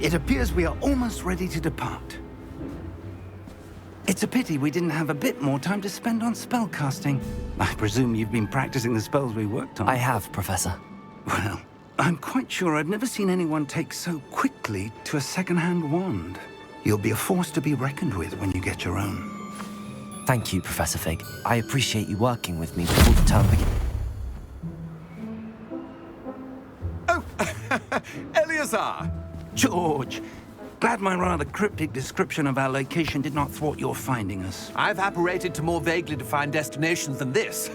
It appears we are almost ready to depart. It's a pity we didn't have a bit more time to spend on spellcasting. I presume you've been practicing the spells we worked on. I have, Professor. Well, I'm quite sure I've never seen anyone take so quickly to a second-hand wand. You'll be a force to be reckoned with when you get your own. Thank you, Professor Fig. I appreciate you working with me before the term begins. Oh, Eleazar! George! Glad my rather cryptic description of our location did not thwart your finding us. I've apparated to more vaguely defined destinations than this.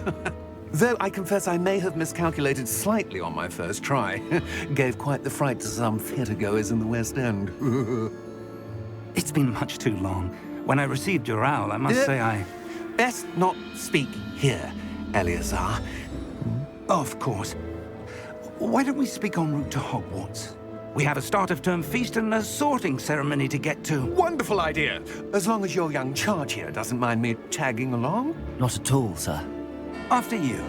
Though I confess I may have miscalculated slightly on my first try. Gave quite the fright to some theatre-goers in the West End. It's been much too long. When I received your owl, I must say I... Best not speak here, Eleazar. Of course. Why don't we speak en route to Hogwarts? We have a start-of-term feast and a sorting ceremony to get to. Wonderful idea! As long as your young charge here doesn't mind me tagging along. Not at all, sir. After you.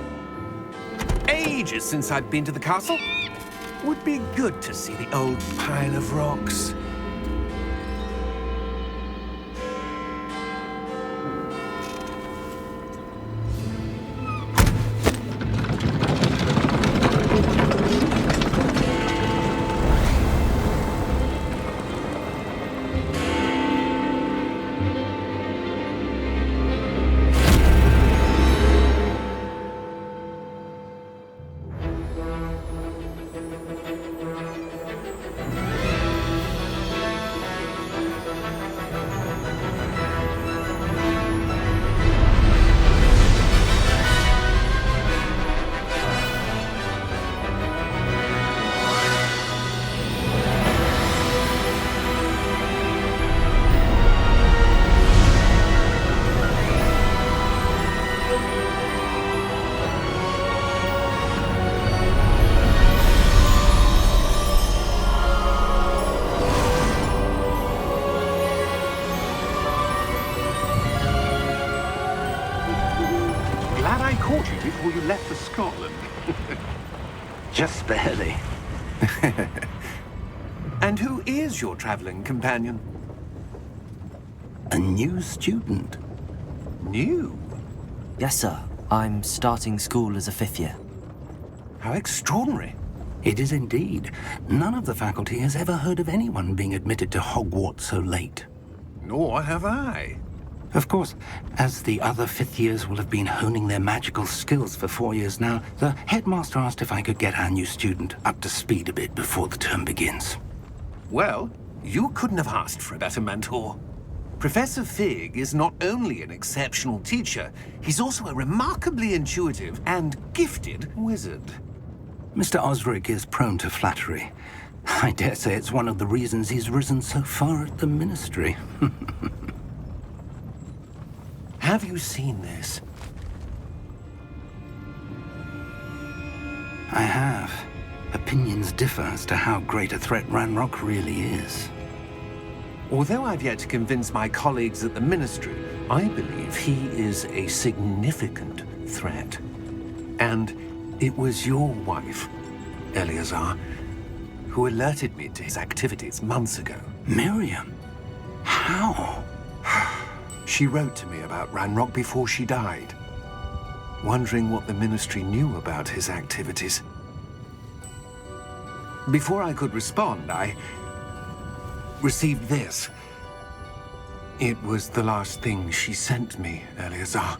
Ages since I'd been to the castle. Would be good to see the old pile of rocks. Before you left for Scotland. Just barely. And who is your traveling companion? A new student. New? Yes, sir. I'm starting school as a 5th year. How extraordinary. It is indeed. None of the faculty has ever heard of anyone being admitted to Hogwarts so late. Nor have I. Of course, as the other 5th years will have been honing their magical skills for 4 years now, the headmaster asked if I could get our new student up to speed a bit before the term begins. Well, you couldn't have asked for a better mentor. Professor Fig is not only an exceptional teacher, he's also a remarkably intuitive and gifted wizard. Mr. Osric is prone to flattery. I dare say it's one of the reasons he's risen so far at the Ministry. Have you seen this? I have. Opinions differ as to how great a threat Ranrok really is. Although I've yet to convince my colleagues at the Ministry, I believe he is a significant threat. And it was your wife, Eleazar, who alerted me to his activities months ago. Miriam? How? She wrote to me about Ranrok before she died, wondering what the Ministry knew about his activities. Before I could respond, I received this. It was the last thing she sent me, Eleazar.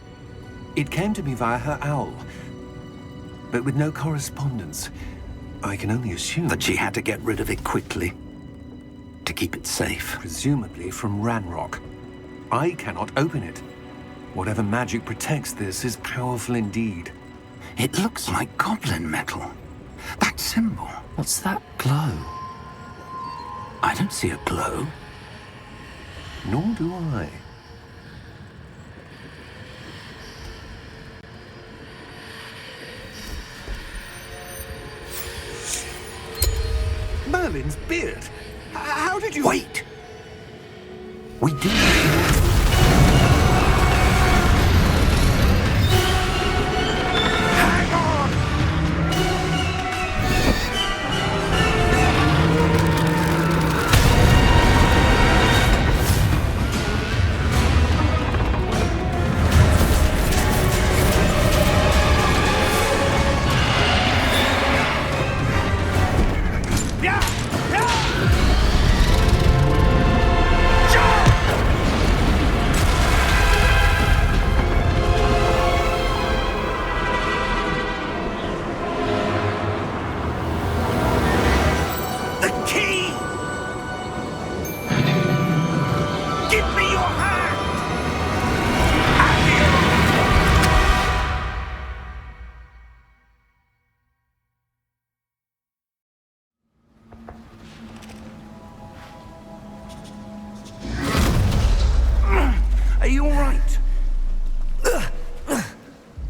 It came to me via her owl, but with no correspondence. I can only assume that she had to get rid of it quickly, to keep it safe. Presumably from Ranrok. I cannot open it. Whatever magic protects this is powerful indeed. It looks like goblin metal. That symbol. What's that glow? I don't see a glow. Nor do I. Merlin's beard. How did you... Wait! We do... Hang on!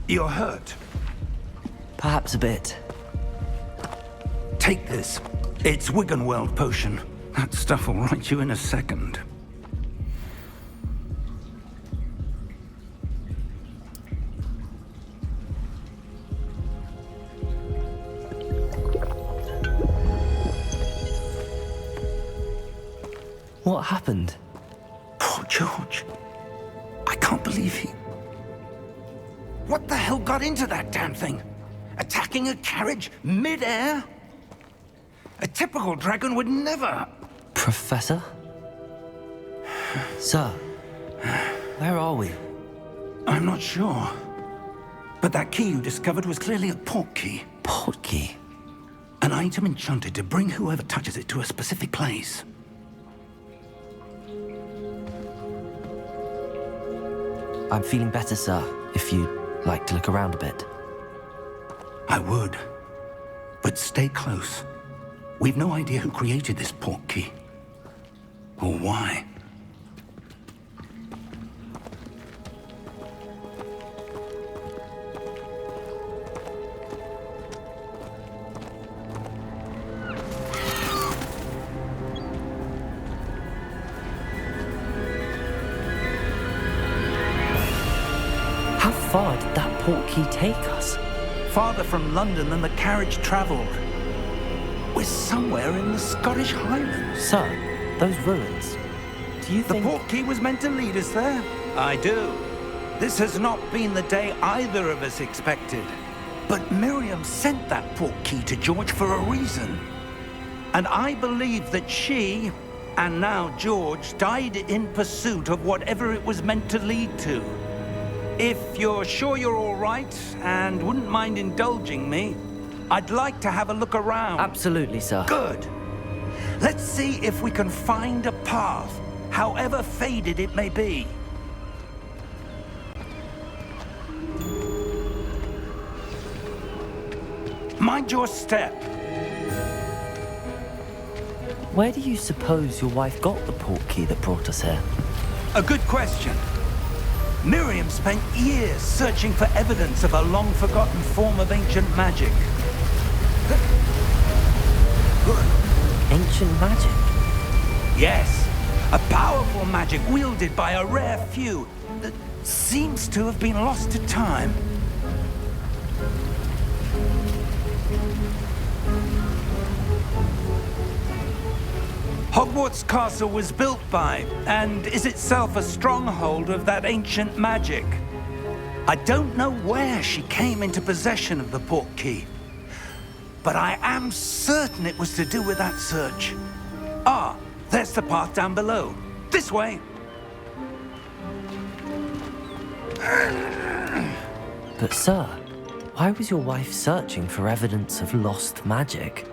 You're hurt. Perhaps a bit. Take this. It's Wiggenweld potion. That stuff will right you in a second. What happened? Poor George. I can't believe he... What the hell got into that damn thing? Attacking a carriage mid-air? A typical dragon would never... Professor? Sir, where are we? I'm not sure. But that key you discovered was clearly a portkey. Portkey? An item enchanted to bring whoever touches it to a specific place. I'm feeling better, sir, if you'd like to look around a bit. I would. But stay close. We've no idea who created this portkey. Or why. How far did that portkey take us? Farther from London than the carriage travelled. We're somewhere in the Scottish Highlands. Sir, those ruins. Do you The think... portkey was meant to lead us there? I do. This has not been the day either of us expected. But Miriam sent that portkey to George for a reason. And I believe that she, and now George, died in pursuit of whatever it was meant to lead to. If you're sure you're all right and wouldn't mind indulging me, I'd like to have a look around. Absolutely, sir. Good. Let's see if we can find a path, however faded it may be. Mind your step. Where do you suppose your wife got the portkey that brought us here? A good question. Miriam spent years searching for evidence of a long-forgotten form of ancient magic. Ancient magic? Yes, a powerful magic wielded by a rare few that seems to have been lost to time. Hogwarts Castle was built by, and is itself a stronghold of that ancient magic. I don't know where she came into possession of the portkey, but I am certain it was to do with that search. Ah, there's the path down below. This way. But sir, why was your wife searching for evidence of lost magic?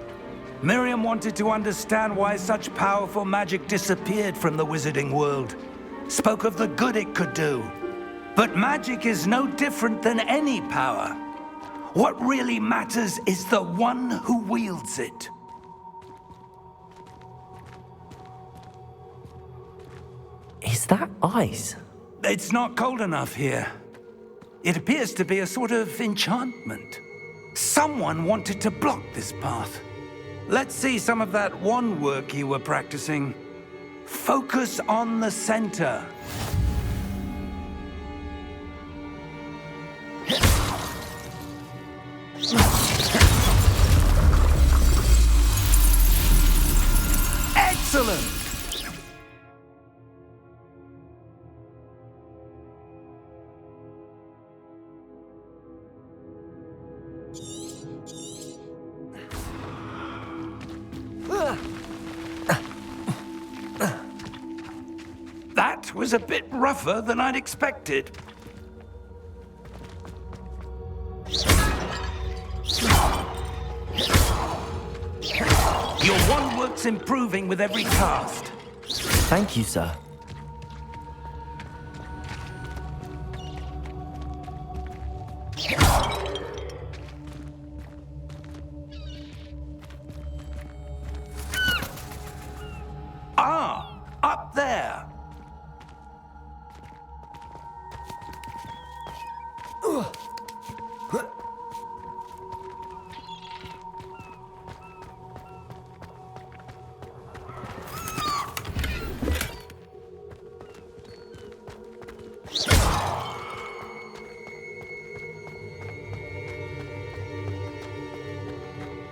Miriam wanted to understand why such powerful magic disappeared from the wizarding world. Spoke of the good it could do. But magic is no different than any power. What really matters is the one who wields it. Is that ice? It's not cold enough here. It appears to be a sort of enchantment. Someone wanted to block this path. Let's see some of that wand work you were practicing. Focus on the center. Excellent! That was a bit rougher than I'd expected. Your wand work's improving with every cast. Thank you, sir. Ah, up there.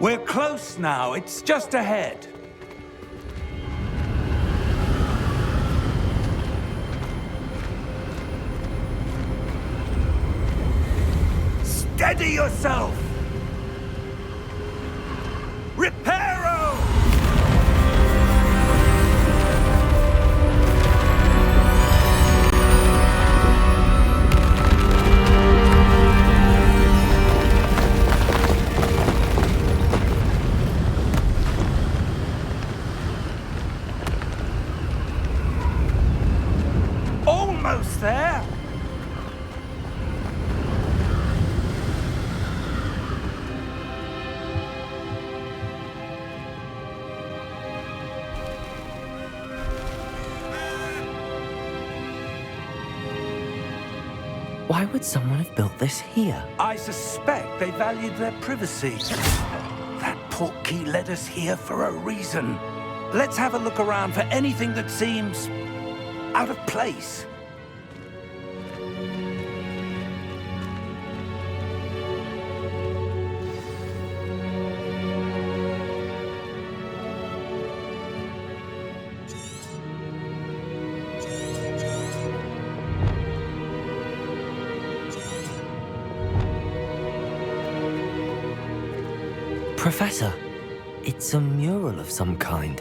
We're close now. It's just ahead. Steady yourself! Reparo! Almost there! Why would someone have built this here? I suspect they valued their privacy. That Portkey led us here for a reason. Let's have a look around for anything that seems out of place. Professor, it's a mural of some kind.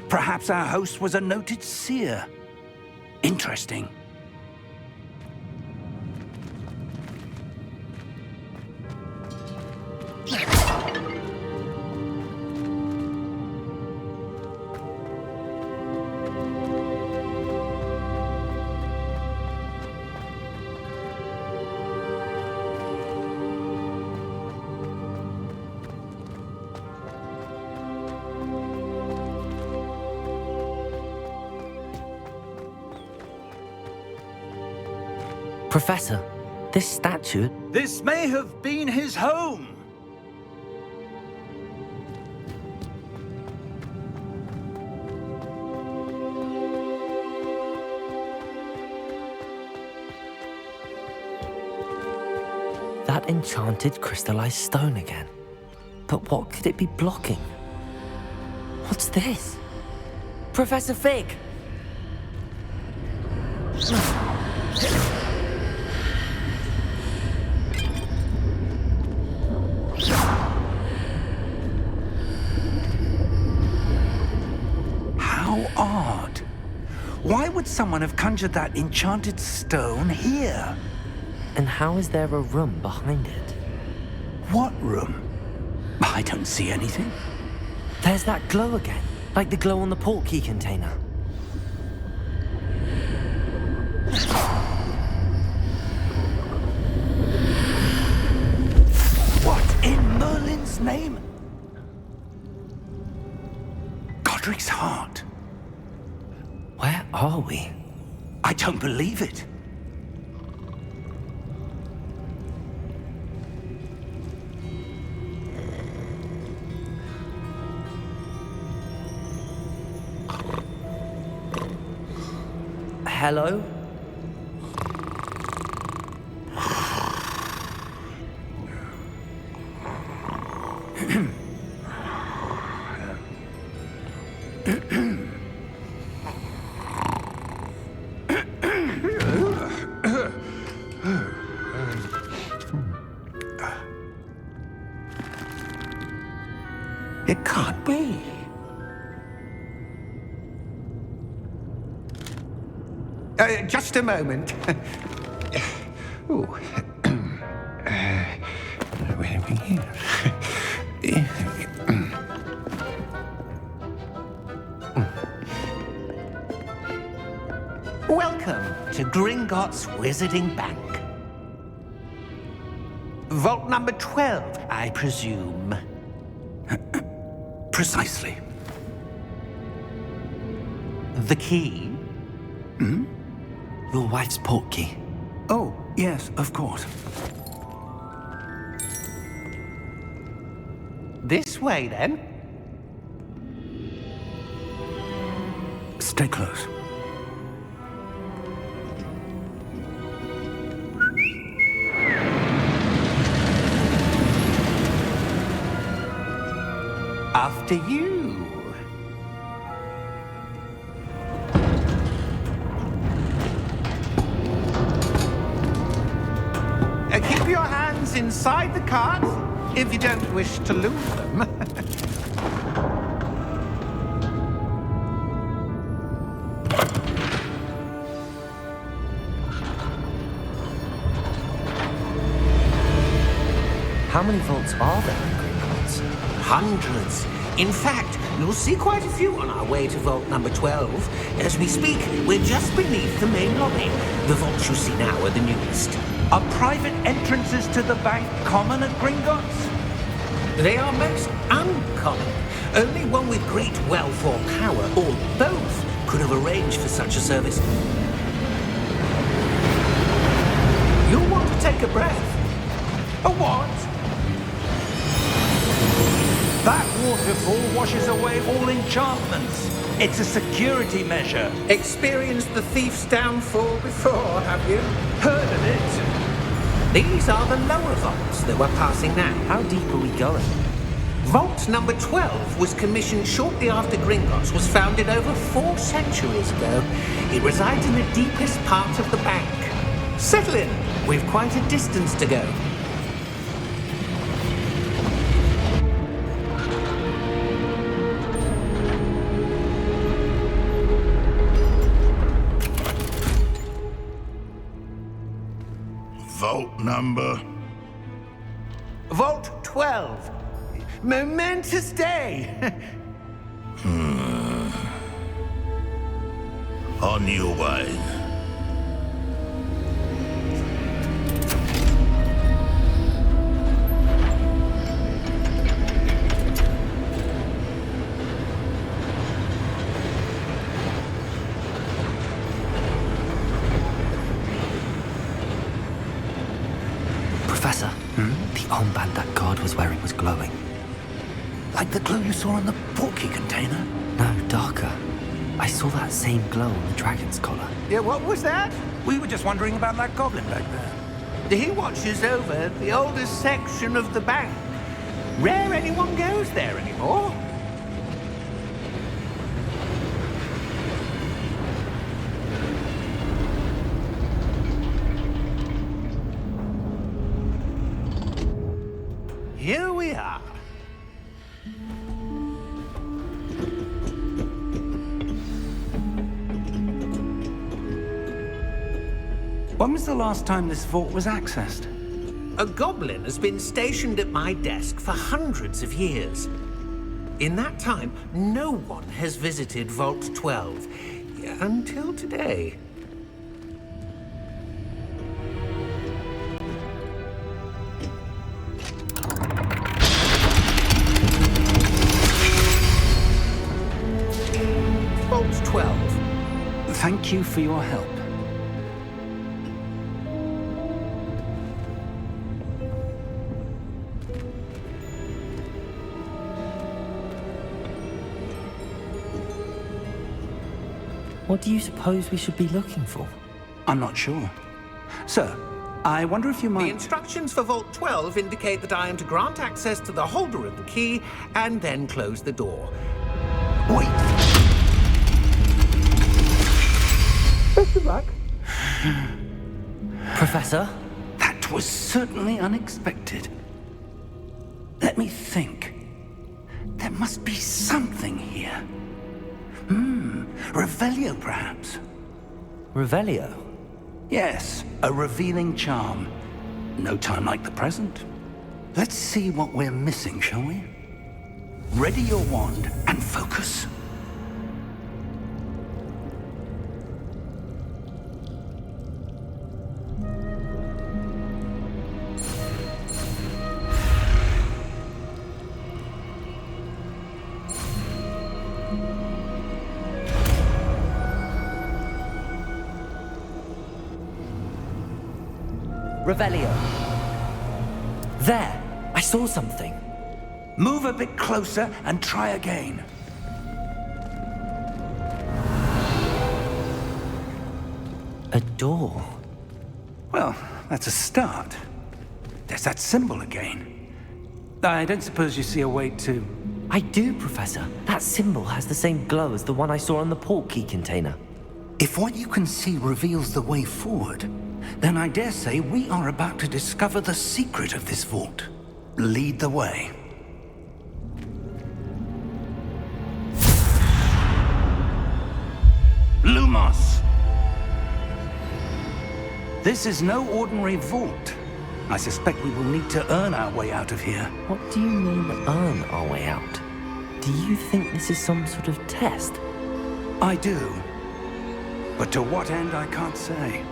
Perhaps our host was a noted seer. Interesting. Professor, this statue... This may have been his home. That enchanted crystallized stone again. But what could it be blocking? What's this? Professor Fig! How odd. Why would someone have conjured that enchanted stone here? And how is there a room behind it? What room? I don't see anything. There's that glow again, like the glow on the Portkey container. What in Merlin's name? Godric's heart. Where are we? I don't believe it. Hello? It can't be. Just a moment. Ooh. Where are we here? Welcome to Gringotts Wizarding Bank. Vault number 12, I presume. Precisely. The key? Your wife's Portkey. Oh, yes, of course. This way, then. Stay close. After you. Keep your hands inside the cart if you don't wish to lose them. How many vaults are there in Gringotts? Hundreds. In fact, you'll see quite a few on our way to vault number 12. As we speak, we're just beneath the main lobby. The vaults you see now are the newest. Are private entrances to the bank common at Gringotts? They are most uncommon. Only one with great wealth or power, or both, could have arranged for such a service. You'll want to take a breath. A what? That waterfall washes away all enchantments. It's a security measure. Experienced the thief's downfall before, have you? Heard of it? These are the lower vaults that we're passing now. How deep are we going? Vault number 12 was commissioned shortly after Gringotts was founded over 4 centuries ago. It resides in the deepest part of the bank. Settle in. We've quite a distance to go. Vault number? Vault 12. Momentous day. On your way. Professor, the armband that guard was wearing was glowing. Like the glow you saw on the Portkey container? No, darker. I saw that same glow on the dragon's collar. Yeah, what was that? We were just wondering about that goblin back there. He watches over the oldest section of the bank. Rare anyone goes there anymore. Here we are. When was the last time this vault was accessed? A goblin has been stationed at my desk for hundreds of years. In that time, no one has visited Vault 12 until today. Vault 12. Thank you for your help. What do you suppose we should be looking for? I'm not sure. Sir, I wonder if you might... The instructions for Vault 12 indicate that I am to grant access to the holder of the key and then close the door. Wait! Best of luck. Professor? That was certainly unexpected. Let me think. There must be something here. Revelio, perhaps? Revelio? Yes, a revealing charm. No time like the present. Let's see what we're missing, shall we? Ready your wand and focus. Revelio. There! I saw something. Move a bit closer and try again. A door. Well, that's a start. There's that symbol again. I don't suppose you see a way to... I do, Professor. That symbol has the same glow as the one I saw on the Portkey container. If what you can see reveals the way forward, then I dare say we are about to discover the secret of this vault. Lead the way. Lumos! This is no ordinary vault. I suspect we will need to earn our way out of here. What do you mean, earn our way out? Do you think this is some sort of test? I do. But to what end, I can't say.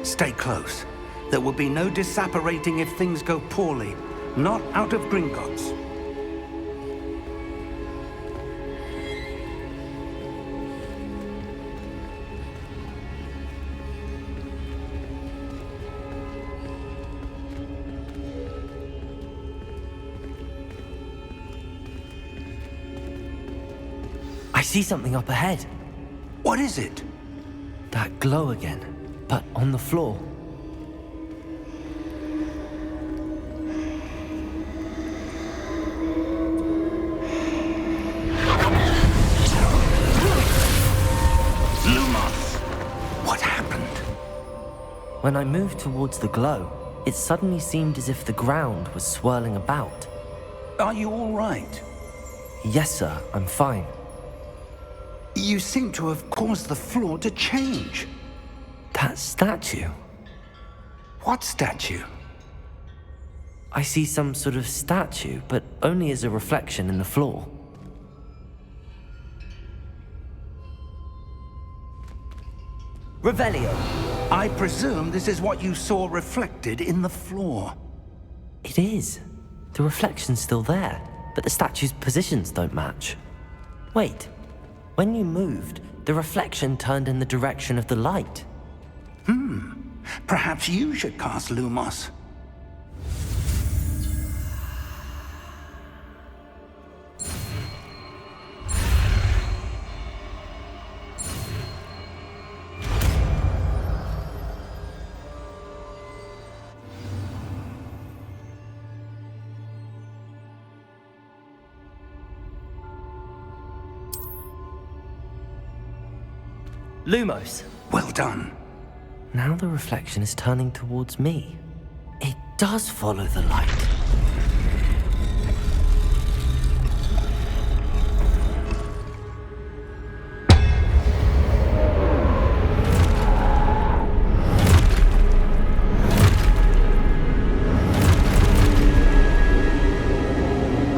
Stay close. There will be no disapparating if things go poorly. Not out of Gringotts. I see something up ahead. What is it? That glow again, but on the floor. Lumos! What happened? When I moved towards the glow, it suddenly seemed as if the ground was swirling about. Are you all right? Yes, sir, I'm fine. You seem to have caused the floor to change. That statue? What statue? I see some sort of statue, but only as a reflection in the floor. Revelio! I presume this is what you saw reflected in the floor. It is. The reflection's still there, but the statue's positions don't match. Wait. When you moved, the reflection turned in the direction of the light. Perhaps you should cast Lumos. Lumos! Well done. Now the reflection is turning towards me. It does follow the light.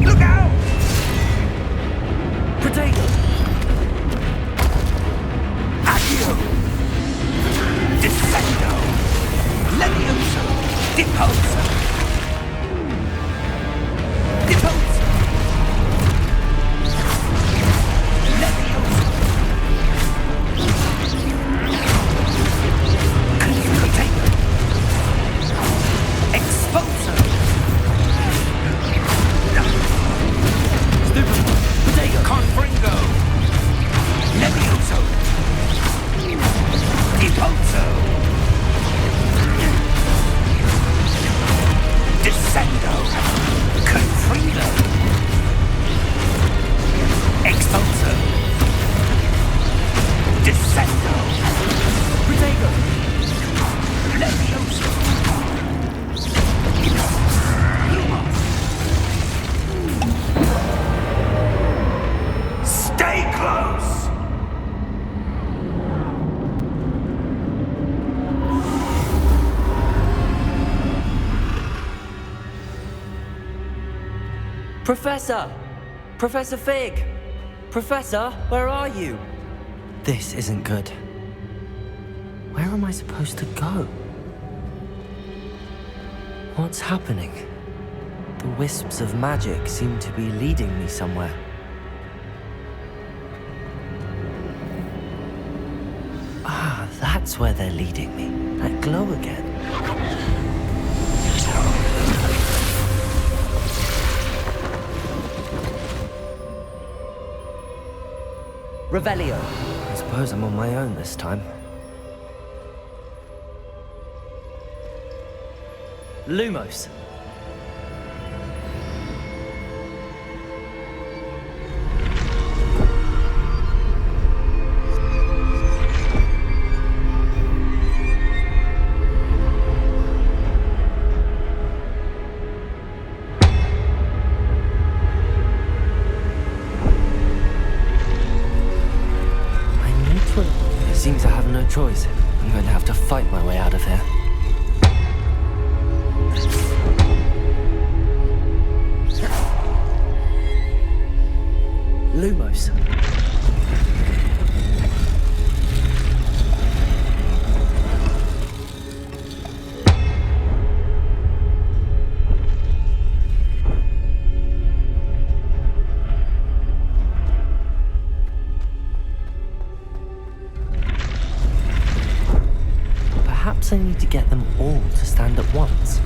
Look out! Potato! Descendo! Levioso! Deposo! Deposo! Levioso! Potato! Exposo! Stupid! Potato! Confringo! Levioso! Deposo! Descendo! Confrido! Exposo! Descendo! Potato! Levioso! Lumos! Stay close! Professor! Professor Fig! Professor, where are you? This isn't good. Where am I supposed to go? What's happening? The wisps of magic seem to be leading me somewhere. Ah, that's where they're leading me. That glow again. Revelio. I suppose I'm on my own this time. Lumos. Seems I have no choice. I'm going to have to fight my way out of here. Lumos. Perhaps I need to get them all to stand at once.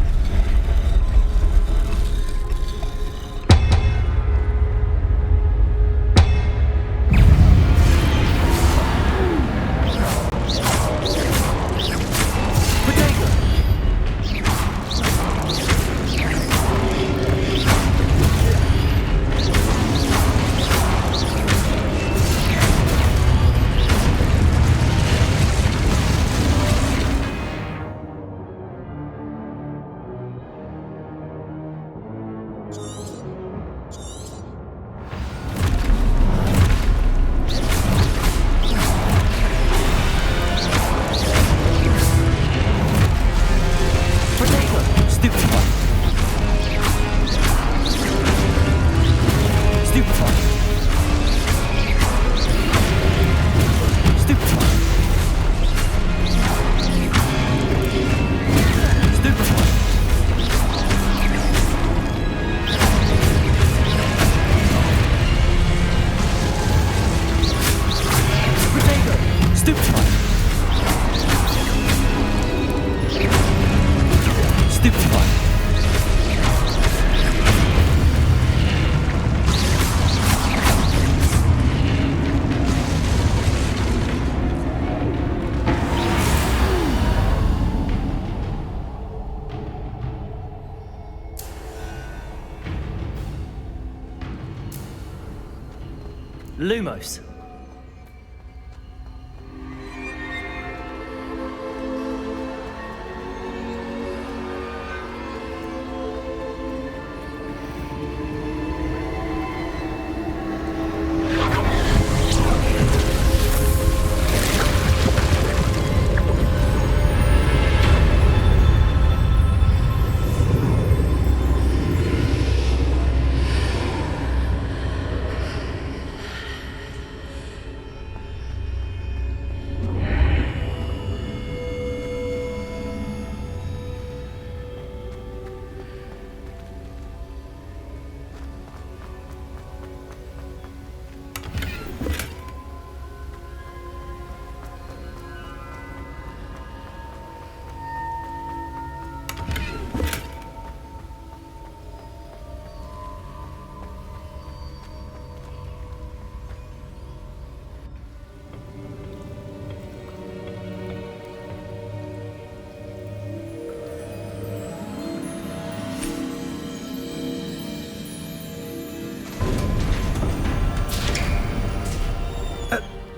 Lumos.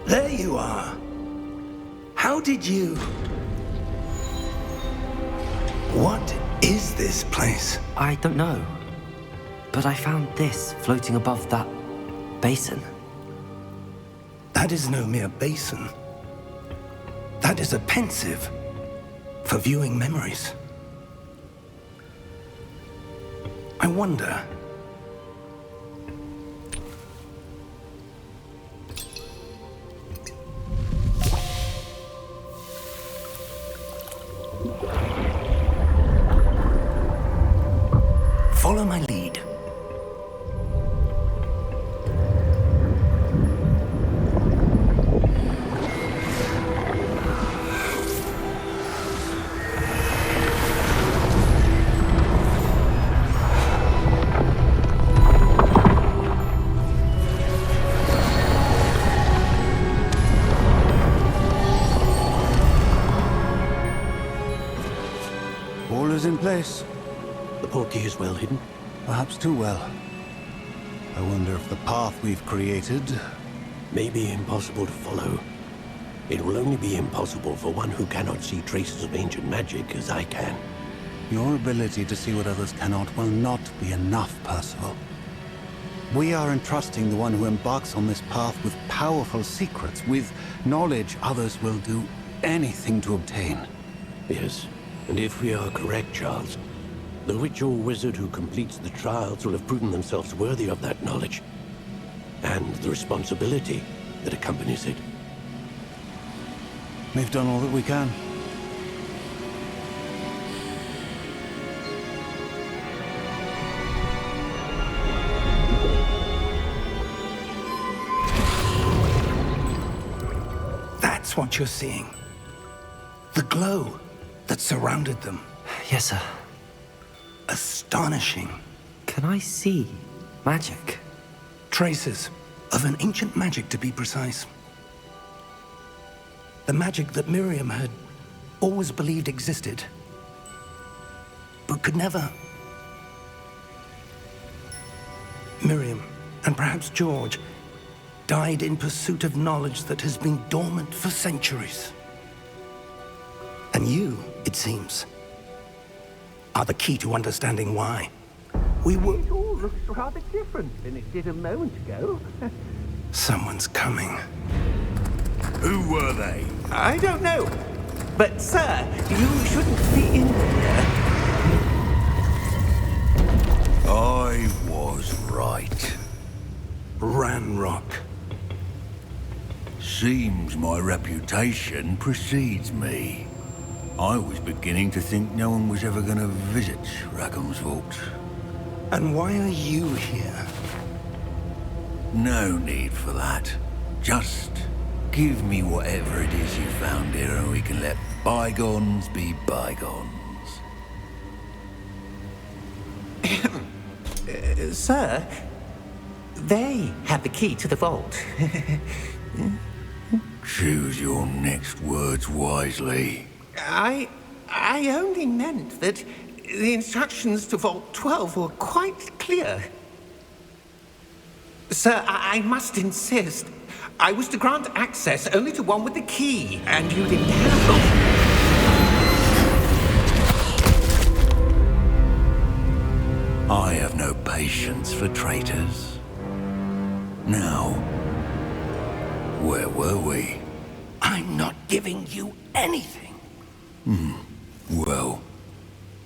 There you are. How did you... What is this place? I don't know. But I found this floating above that basin. That is no mere basin. That is a pensieve for viewing memories. I wonder... Follow my lead. All is in place. The Portkey is well hidden. Perhaps too well. I wonder if the path we've created... May be impossible to follow. It will only be impossible for one who cannot see traces of ancient magic as I can. Your ability to see what others cannot will not be enough, Percival. We are entrusting the one who embarks on this path with powerful secrets, with knowledge others will do anything to obtain. Yes, and if we are correct, Charles, the witch or wizard who completes the trials will have proven themselves worthy of that knowledge, and the responsibility that accompanies it. We've done all that we can. That's what you're seeing. The glow that surrounded them. Yes, sir. Astonishing. Can I see magic? Traces of an ancient magic, to be precise. The magic that Miriam had always believed existed, but could never. Miriam, and perhaps George, died in pursuit of knowledge that has been dormant for centuries. And you, it seems, are the key to understanding why. We were... It all looks rather different than it did a moment ago. Someone's coming. Who were they? I don't know. But, sir, you shouldn't be in here. I was right. Ranrok. Seems my reputation precedes me. I was beginning to think no one was ever going to visit Rackham's vault. And why are you here? No need for that. Just give me whatever it is you found here and we can let bygones be bygones. Sir, they have the key to the vault. Choose your next words wisely. I only meant that the instructions to Vault 12 were quite clear. Sir, I must insist. I was to grant access only to one with the key, and you didn't have I have no patience for traitors. Now, where were we? I'm not giving you anything. Well,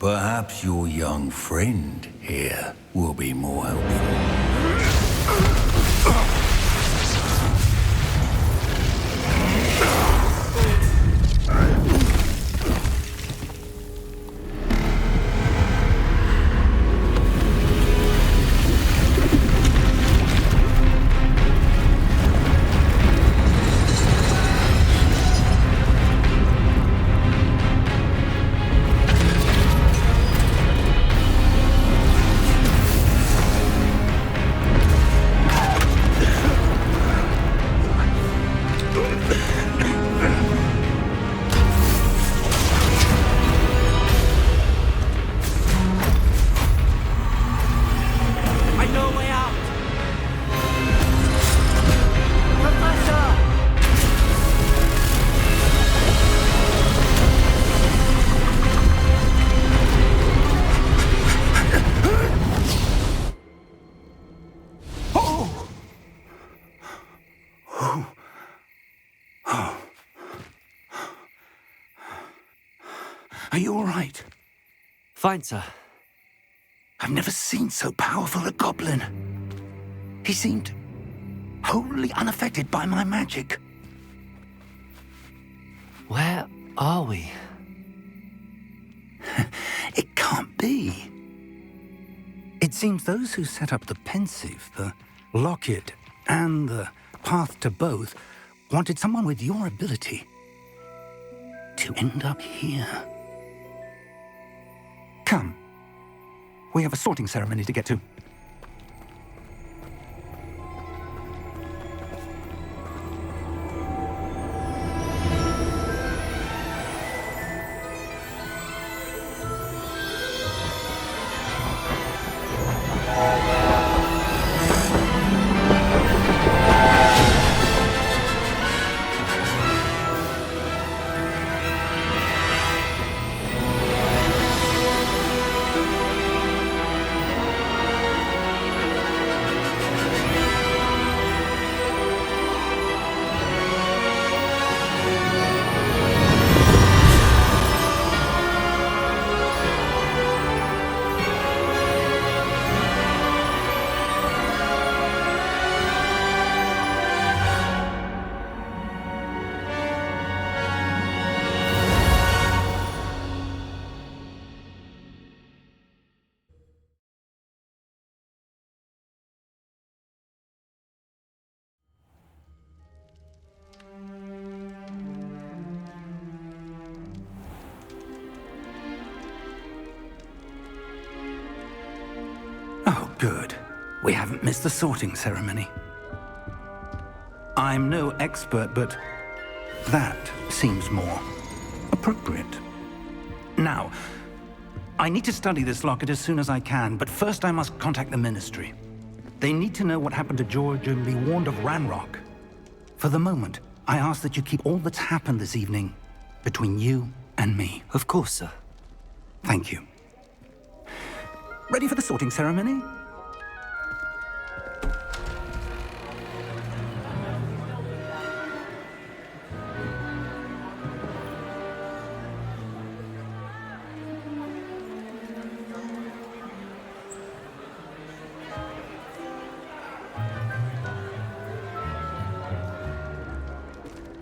perhaps your young friend here will be more helpful. Are you all right? Fine, sir. I've never seen so powerful a goblin. He seemed wholly unaffected by my magic. Where are we? It can't be. It seems those who set up the Pensieve, the Locket, and the Path to Both wanted someone with your ability to end up here. Come. We have a sorting ceremony to get to. We haven't missed the sorting ceremony. I'm no expert, but that seems more appropriate. Now, I need to study this locket as soon as I can, but first I must contact the Ministry. They need to know what happened to George and be warned of Ranrok. For the moment, I ask that you keep all that's happened this evening between you and me. Of course, sir. Thank you. Ready for the sorting ceremony?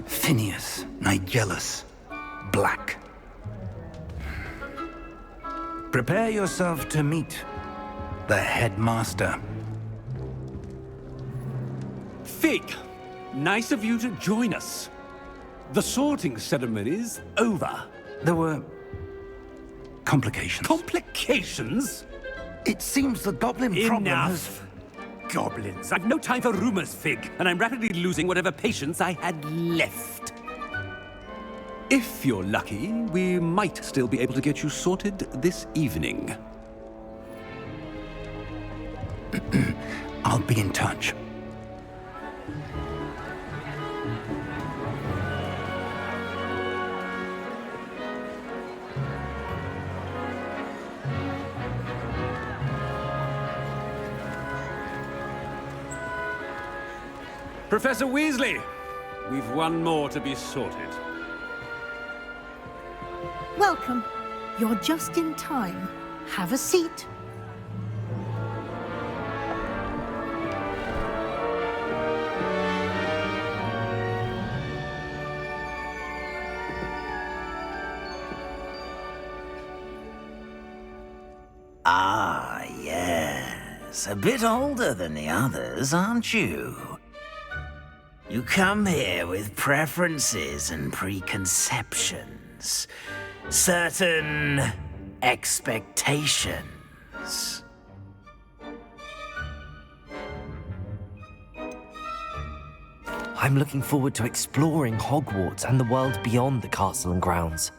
Phineas, Nigellus, Black. Prepare yourself to meet the headmaster. Fig, nice of you to join us. The sorting ceremony's over. There were complications. Complications? It seems the goblin problem has... Enough. Goblins. I've no time for rumors, Fig, and I'm rapidly losing whatever patience I had left. If you're lucky, we might still be able to get you sorted this evening. I'll be in touch. Professor Weasley, we've one more to be sorted. Welcome. You're just in time. Have a seat. Ah, yes. A bit older than the others, aren't you? You come here with preferences and preconceptions. Certain expectations. I'm looking forward to exploring Hogwarts and the world beyond the castle and grounds.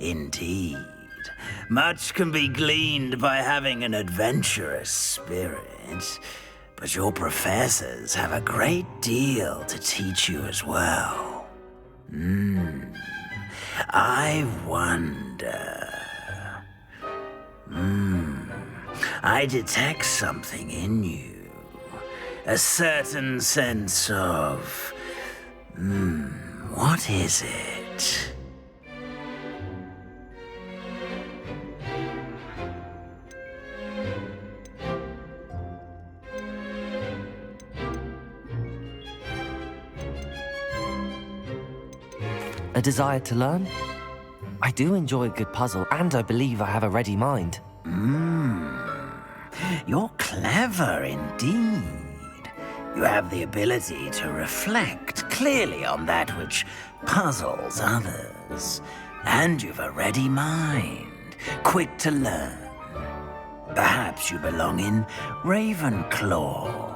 Indeed. Much can be gleaned by having an adventurous spirit, but your professors have a great deal to teach you as well. I wonder... I detect something in you. A certain sense of... what is it? A desire to learn? I do enjoy a good puzzle, and I believe I have a ready mind. You're clever indeed. You have the ability to reflect clearly on that which puzzles others. And you've a ready mind, quick to learn. Perhaps you belong in Ravenclaw.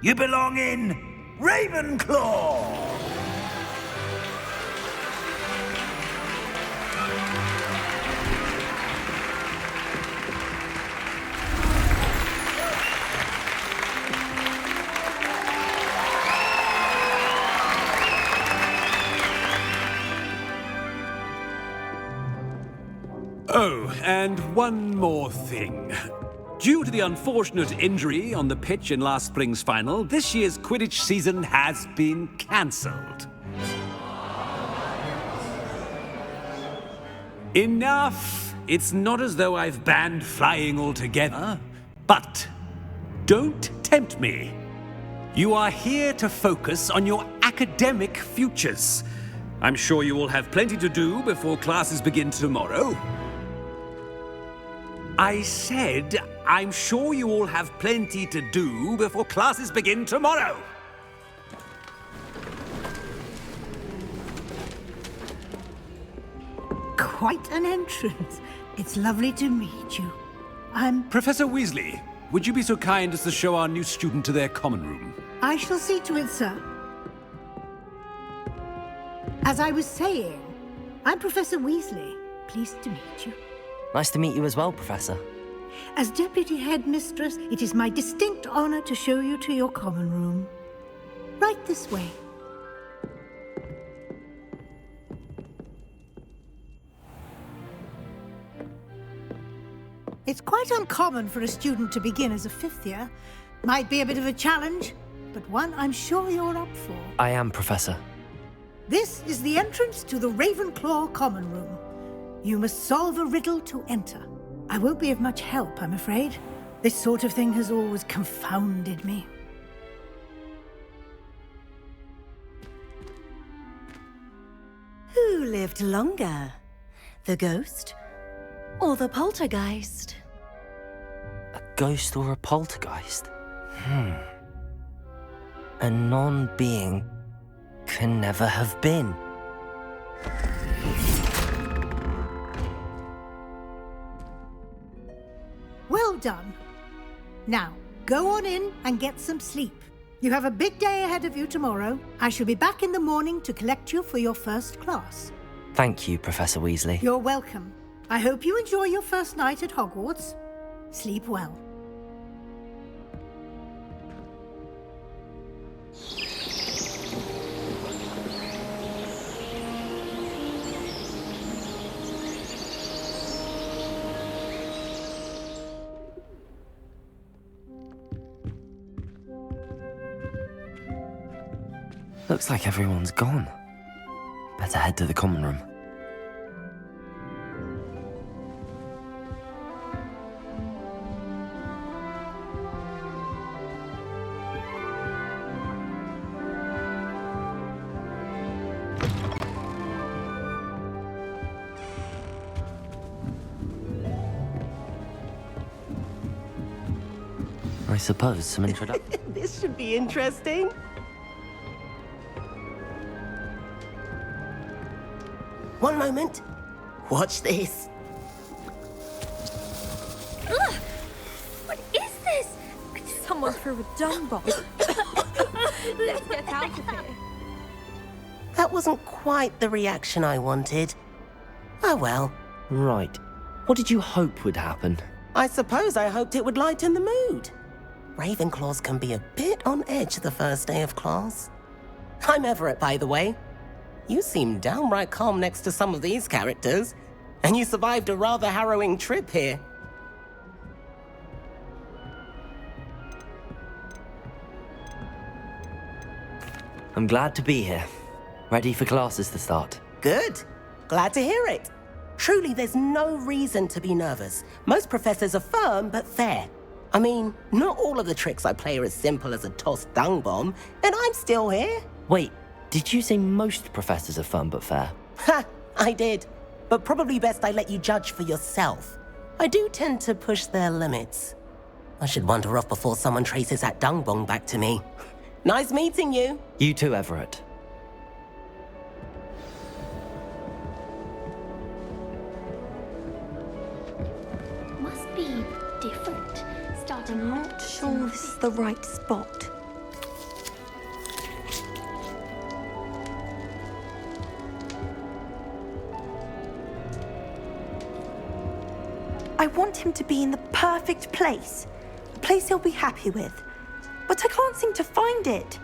You belong in Ravenclaw! Oh, and one more thing. Due to the unfortunate injury on the pitch in last spring's final, this year's Quidditch season has been cancelled. Enough! It's not as though I've banned flying altogether, but don't tempt me. You are here to focus on your academic futures. I'm sure you will have plenty to do before classes begin tomorrow. I said I'm sure you all have plenty to do before classes begin tomorrow. Quite an entrance. It's lovely to meet you. Professor Weasley, would you be so kind as to show our new student to their common room? I shall see to it, sir. As I was saying, I'm Professor Weasley. Pleased to meet you. Nice to meet you as well, Professor. As Deputy Headmistress, it is my distinct honor to show you to your common room. Right this way. It's quite uncommon for a student to begin as a fifth year. Might be a bit of a challenge, but one I'm sure you're up for. I am, Professor. This is the entrance to the Ravenclaw Common Room. You must solve a riddle to enter. I won't be of much help, I'm afraid. This sort of thing has always confounded me. Who lived longer? The ghost or the poltergeist? A ghost or a poltergeist? A non-being can never have been. Well done. Now, go on in and get some sleep. You have a big day ahead of you tomorrow. I shall be back in the morning to collect you for your first class. Thank you, Professor Weasley. You're welcome. I hope you enjoy your first night at Hogwarts. Sleep well. Looks like everyone's gone. Better head to the common room. I suppose some introduction. This should be interesting. One moment. Watch this. Ugh! What is this? Someone threw a dung bomb. Let's get out of here. That wasn't quite the reaction I wanted. Oh well. Right. What did you hope would happen? I suppose I hoped it would lighten the mood. Ravenclaws can be a bit on edge the first day of class. I'm Everett, by the way. You seem downright calm next to some of these characters, and you survived a rather harrowing trip here. I'm glad to be here. Ready for classes to start. Good. Glad to hear it. Truly, there's no reason to be nervous. Most professors are firm but fair. I mean, not all of the tricks I play are as simple as a tossed dung bomb, and I'm still here. Wait, did you say most professors are fun but fair? Ha! I did. But probably best I let you judge for yourself. I do tend to push their limits. I should wander off before someone traces that dung bomb back to me. Nice meeting you. You too, Everett. Must be different. I'm not sure this is the right spot. I want him to be in the perfect place. A place he'll be happy with. But I can't seem to find it.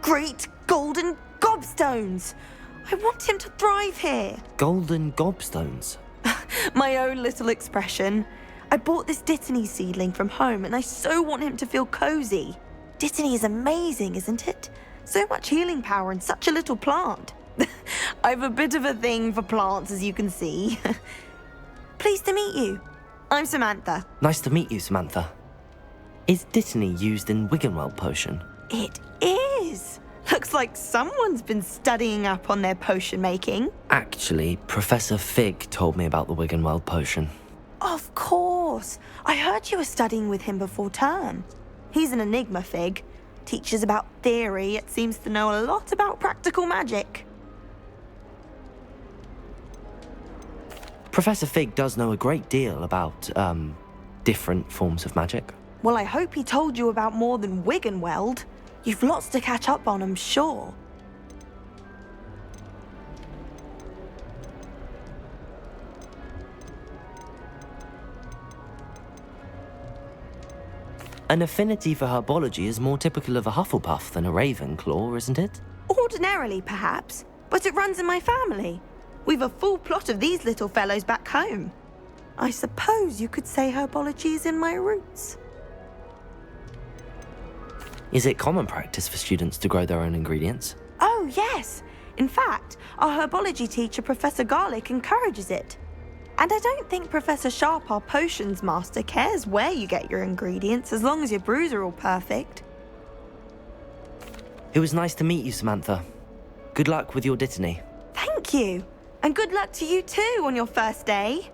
Great golden gobstones! I want him to thrive here. Golden gobstones? My own little expression. I bought this Dittany seedling from home and I so want him to feel cozy. Dittany is amazing, isn't it? So much healing power in such a little plant. I have a bit of a thing for plants, as you can see. Pleased to meet you. I'm Samantha. Nice to meet you, Samantha. Is Dittany used in Wiggenweld potion? It is. Looks like someone's been studying up on their potion making. Actually, Professor Fig told me about the Wiggenweld potion. Of course. I heard you were studying with him before term. He's an enigma fig. Teaches about theory, yet seems to know a lot about practical magic. Professor Fig does know a great deal about, different forms of magic. Well, I hope he told you about more than wig and weld. You've lots to catch up on, I'm sure. An affinity for herbology is more typical of a Hufflepuff than a Ravenclaw, isn't it? Ordinarily, perhaps, but it runs in my family. We've a full plot of these little fellows back home. I suppose you could say herbology is in my roots. Is it common practice for students to grow their own ingredients? Oh, yes. In fact, our herbology teacher, Professor Garlick, encourages it. And I don't think Professor Sharp, our potions master, cares where you get your ingredients as long as your brews are all perfect. It was nice to meet you, Samantha. Good luck with your dittany. Thank you. And good luck to you too on your first day.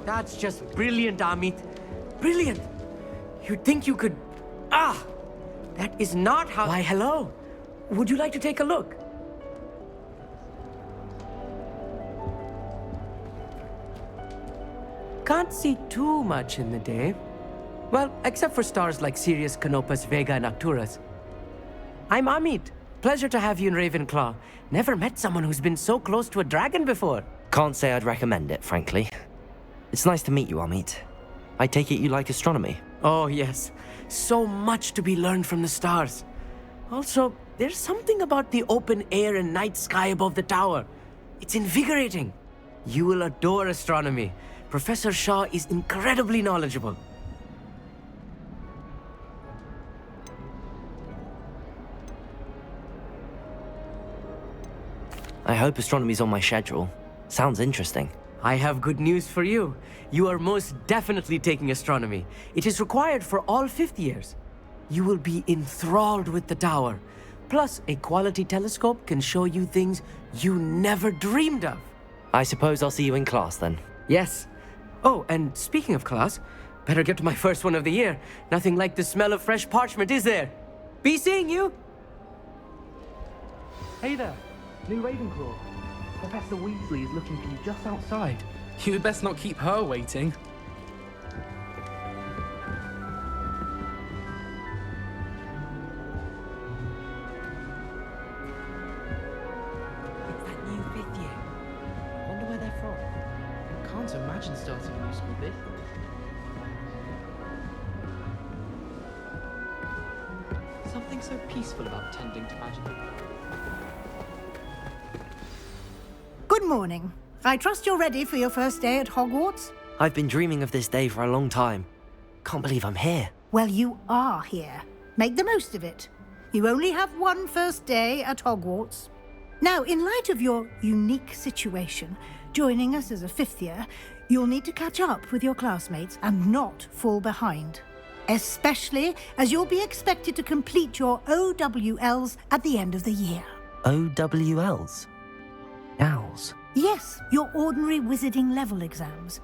That's just brilliant, Amit. Brilliant. You'd think you could... Ah! That is not how... Why, hello. Would you like to take a look? Can't see too much in the day. Well, except for stars like Sirius, Canopus, Vega, and Arcturus. I'm Amit. Pleasure to have you in Ravenclaw. Never met someone who's been so close to a dragon before. Can't say I'd recommend it, frankly. It's nice to meet you, Amit. I take it you like astronomy? Oh, yes. So much to be learned from the stars. Also, there's something about the open air and night sky above the tower. It's invigorating. You will adore astronomy. Professor Shaw is incredibly knowledgeable. I hope astronomy's on my schedule. Sounds interesting. I have good news for you. You are most definitely taking astronomy. It is required for all fifth years. You will be enthralled with the tower. Plus, a quality telescope can show you things you never dreamed of. I suppose I'll see you in class then. Yes. Oh, and speaking of class, better get to my first one of the year. Nothing like the smell of fresh parchment, is there? Be seeing you! Hey there, new Ravenclaw. Professor Weasley is looking for you just outside. You'd best not keep her waiting. It's that new fifth year. I wonder where they're from. I can't imagine starting a new school this. Something so peaceful about tending to magical. Good morning. I trust you're ready for your first day at Hogwarts? I've been dreaming of this day for a long time. Can't believe I'm here. Well, you are here. Make the most of it. You only have one first day at Hogwarts. Now, in light of your unique situation, joining us as a fifth year, you'll need to catch up with your classmates and not fall behind. Especially as you'll be expected to complete your OWLs at the end of the year. OWLs? Owls? Yes, your ordinary wizarding level exams.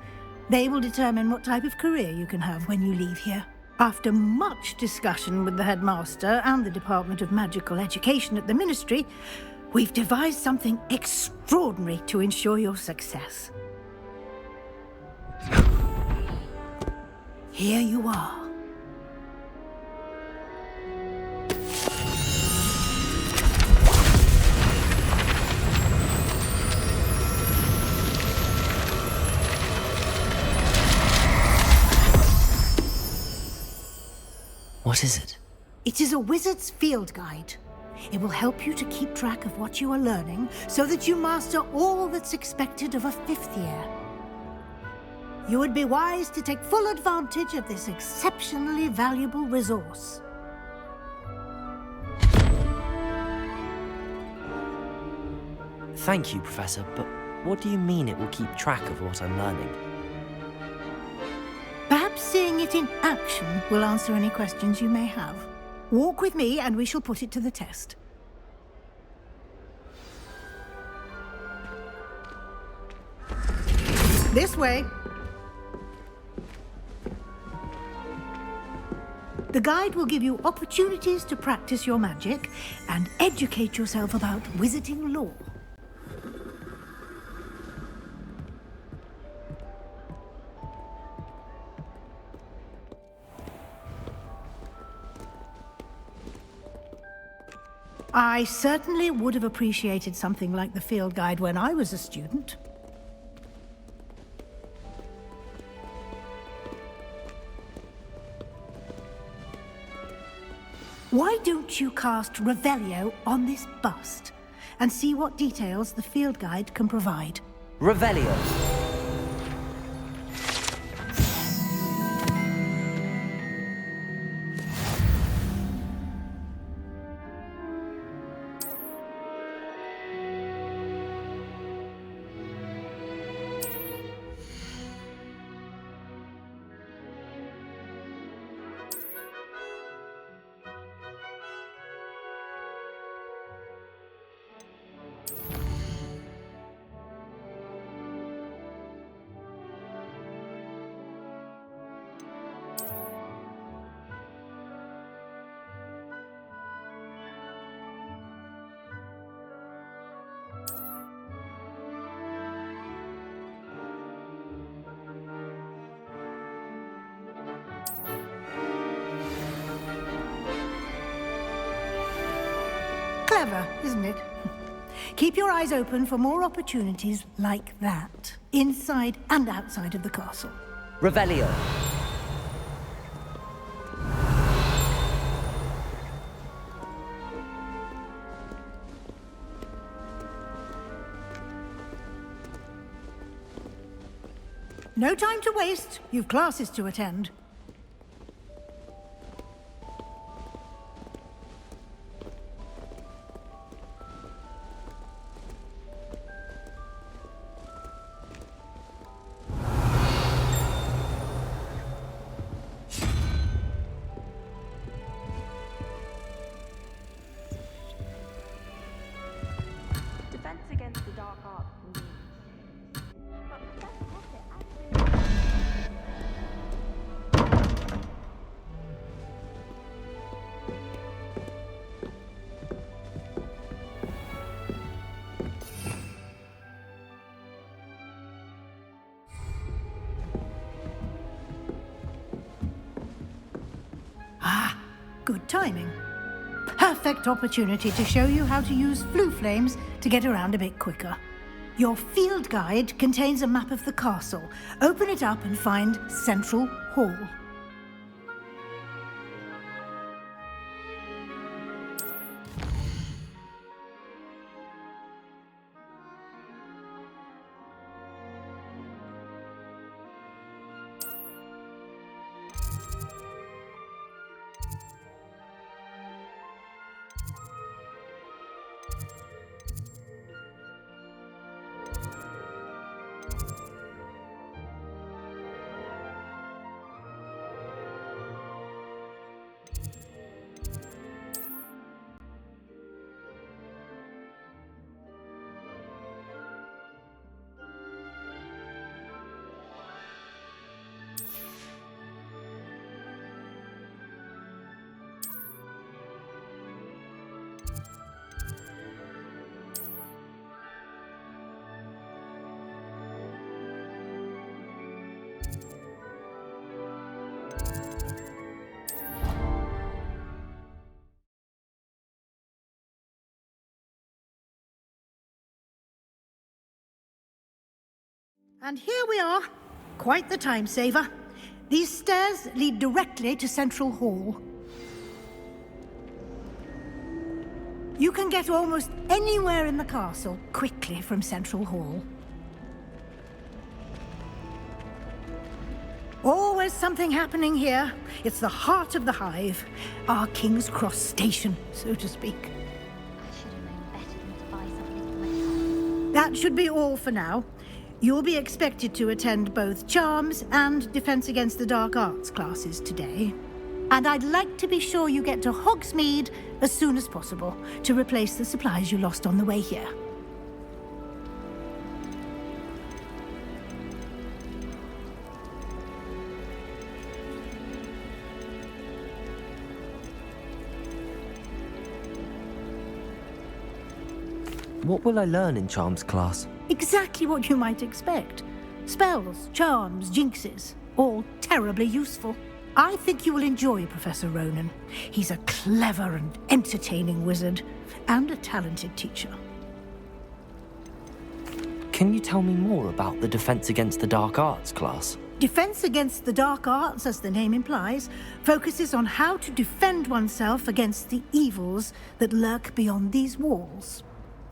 They will determine what type of career you can have when you leave here. After much discussion with the headmaster and the Department of Magical Education at the Ministry, we've devised something extraordinary to ensure your success. Here you are. What is it? It is a wizard's field guide. It will help you to keep track of what you are learning so that you master all that's expected of a fifth year. You would be wise to take full advantage of this exceptionally valuable resource. Thank you, Professor, but what do you mean it will keep track of what I'm learning? Perhaps seeing it in action will answer any questions you may have. Walk with me and we shall put it to the test. This way. The guide will give you opportunities to practice your magic and educate yourself about wizarding lore. I certainly would have appreciated something like the field guide when I was a student. Why don't you cast Revelio on this bust and see what details the field guide can provide? Revelio. Clever, isn't it? Keep your eyes open for more opportunities like that, inside and outside of the castle. Revelio. No time to waste. You've classes to attend. Defense against the dark arts. Good timing. Perfect opportunity to show you how to use flue flames to get around a bit quicker. Your field guide contains a map of the castle. Open it up and find Central Hall. And here we are. Quite the time saver. These stairs lead directly to Central Hall. You can get almost anywhere in the castle quickly from Central Hall. Always something happening here. It's the heart of the hive. Our King's Cross station, so to speak. That should be all for now. You'll be expected to attend both Charms and Defense Against the Dark Arts classes today. And I'd like to be sure you get to Hogsmeade as soon as possible to replace the supplies you lost on the way here. What will I learn in Charms class? Exactly what you might expect. Spells, charms, jinxes, all terribly useful. I think you will enjoy Professor Ronan. He's a clever and entertaining wizard, and a talented teacher. Can you tell me more about the Defense Against the Dark Arts class? Defense Against the Dark Arts, as the name implies, focuses on how to defend oneself against the evils that lurk beyond these walls.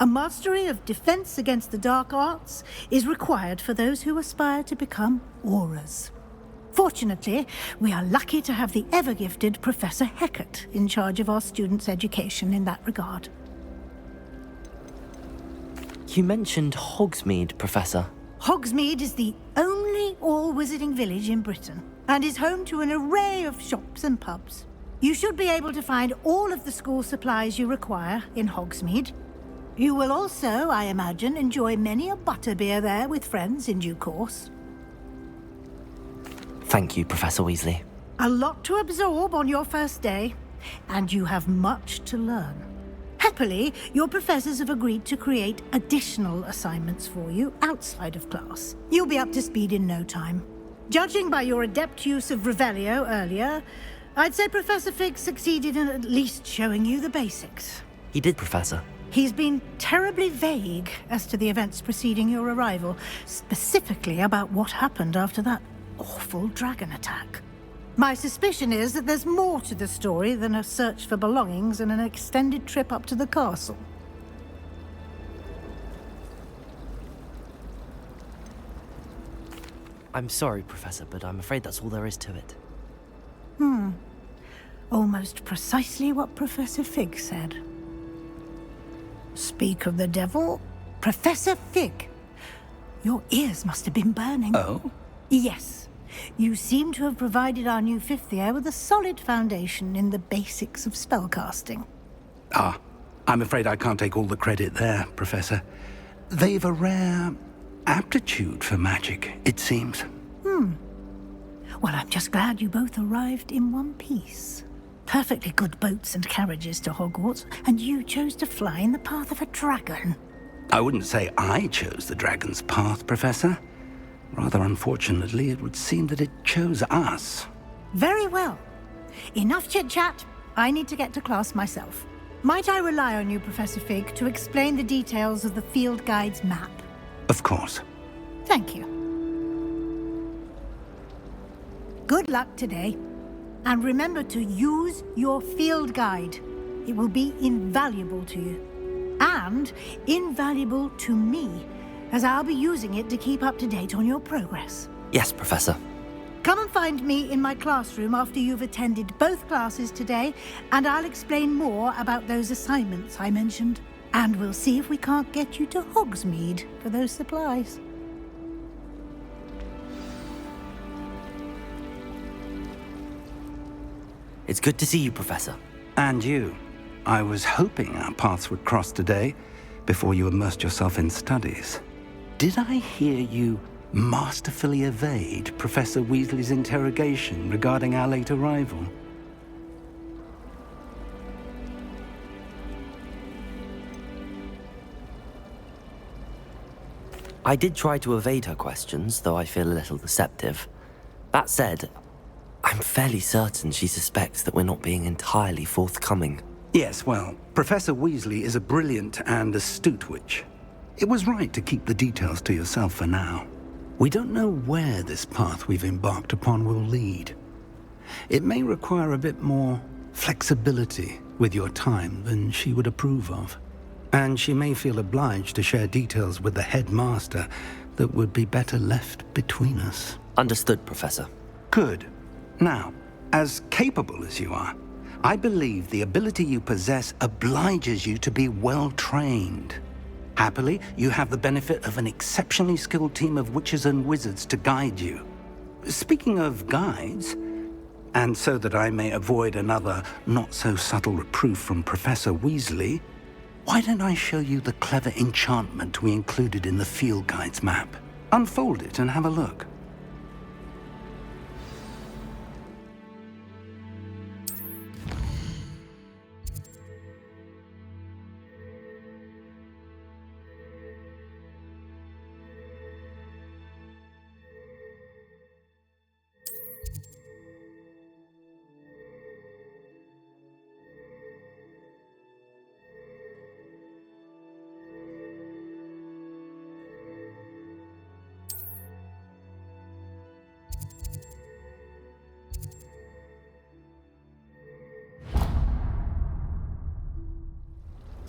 A mastery of Defense Against the Dark Arts is required for those who aspire to become auras. Fortunately, we are lucky to have the ever-gifted Professor Hecat in charge of our students' education in that regard. You mentioned Hogsmeade, Professor. Hogsmeade is the only all-wizarding village in Britain, and is home to an array of shops and pubs. You should be able to find all of the school supplies you require in Hogsmeade. You will also, I imagine, enjoy many a butterbeer there with friends in due course. Thank you, Professor Weasley. A lot to absorb on your first day, and you have much to learn. Happily, your professors have agreed to create additional assignments for you outside of class. You'll be up to speed in no time. Judging by your adept use of Revelio earlier, I'd say Professor Fig succeeded in at least showing you the basics. He did, Professor. He's been terribly vague as to the events preceding your arrival, specifically about what happened after that awful dragon attack. My suspicion is that there's more to the story than a search for belongings and an extended trip up to the castle. I'm sorry, Professor, but I'm afraid that's all there is to it. Almost precisely what Professor Fig said. Speak of the devil, Professor Fig. Your ears must have been burning. Oh? Yes. You seem to have provided our new fifth year with a solid foundation in the basics of spellcasting. Ah, I'm afraid I can't take all the credit there, Professor. They've a rare aptitude for magic, it seems. Well, I'm just glad you both arrived in one piece. Perfectly good boats and carriages to Hogwarts, and you chose to fly in the path of a dragon. I wouldn't say I chose the dragon's path, Professor. Rather unfortunately, it would seem that it chose us. Very well. Enough chit-chat. I need to get to class myself. Might I rely on you, Professor Fig, to explain the details of the field guide's map? Of course. Thank you. Good luck today. And remember to use your field guide. It will be invaluable to you. And invaluable to me, as I'll be using it to keep up to date on your progress. Yes, Professor. Come and find me in my classroom after you've attended both classes today, and I'll explain more about those assignments I mentioned. And we'll see if we can't get you to Hogsmeade for those supplies. It's good to see you, Professor. And you. I was hoping our paths would cross today, before you immersed yourself in studies. Did I hear you masterfully evade Professor Weasley's interrogation regarding our late arrival? I did try to evade her questions, though I feel a little deceptive. That said, I'm fairly certain she suspects that we're not being entirely forthcoming. Yes, well, Professor Weasley is a brilliant and astute witch. It was right to keep the details to yourself for now. We don't know where this path we've embarked upon will lead. It may require a bit more flexibility with your time than she would approve of. And she may feel obliged to share details with the headmaster that would be better left between us. Understood, Professor. Good. Now, as capable as you are, I believe the ability you possess obliges you to be well-trained. Happily, you have the benefit of an exceptionally skilled team of witches and wizards to guide you. Speaking of guides, and so that I may avoid another not-so-subtle reproof from Professor Weasley, why don't I show you the clever enchantment we included in the field guide's map? Unfold it and have a look.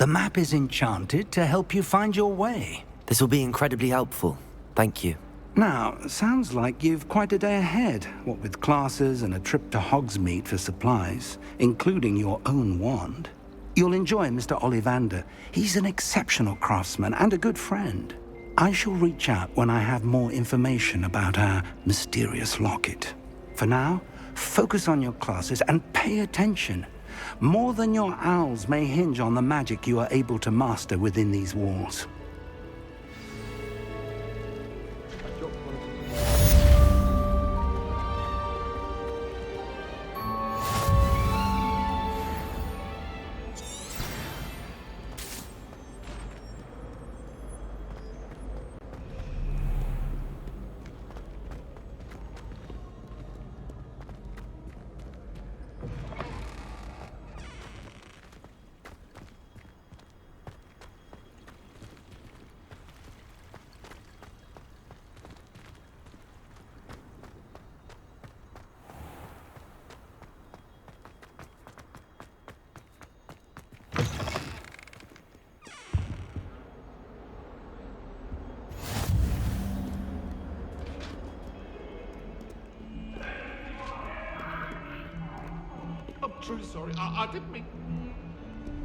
The map is enchanted to help you find your way. This will be incredibly helpful. Thank you. Now, sounds like you've quite a day ahead, what with classes and a trip to Hogsmeade for supplies, including your own wand. You'll enjoy Mr. Ollivander. He's an exceptional craftsman and a good friend. I shall reach out when I have more information about our mysterious locket. For now, focus on your classes and pay attention. More than your owls may hinge on the magic you are able to master within these walls. I'm truly sorry. I didn't mean...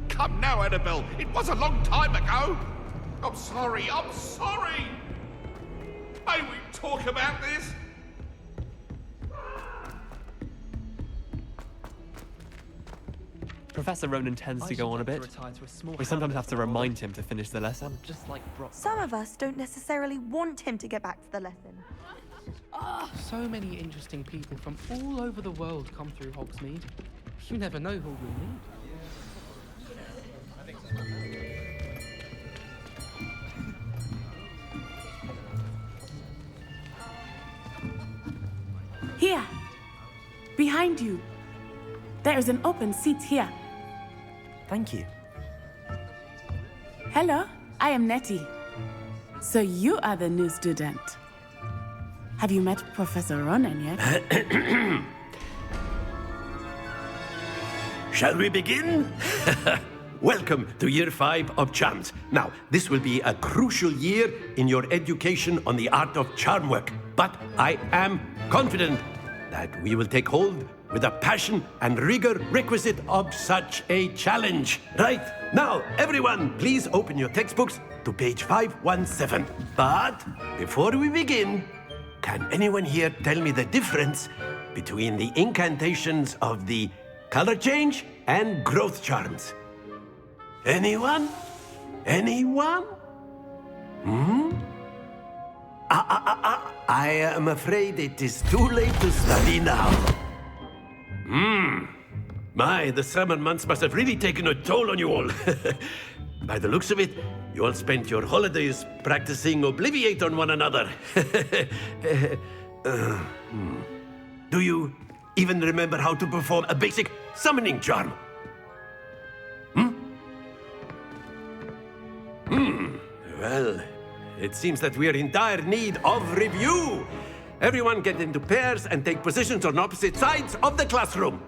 Come now, Annabelle. It was a long time ago. I'm sorry. I'm sorry. May we talk about this? Professor Ronan tends to go on a bit. We sometimes have to remind him to finish the lesson. Some of us don't necessarily want him to get back to the lesson. So many interesting people from all over the world come through Hogsmeade. You never know who we'll meet. Here, behind you. There is an open seat here. Thank you. Hello, I am Nettie. So you are the new student. Have you met Professor Ronan yet? Shall we begin? Welcome to Year 5 of Charms. Now, this will be a crucial year in your education on the art of charm work. But I am confident that we will take hold with the passion and rigor requisite of such a challenge. Right, now, everyone, please open your textbooks to page 517. But before we begin, can anyone here tell me the difference between the incantations of the color change and growth charms? Anyone? Anyone? I am afraid it is too late to study now. My, the summer months must have really taken a toll on you all. By the looks of it, you all spent your holidays practicing Obliviate on one another. Do you even remember how to perform a basic summoning charm? Well, it seems that we are in dire need of review. Everyone get into pairs and take positions on opposite sides of the classroom.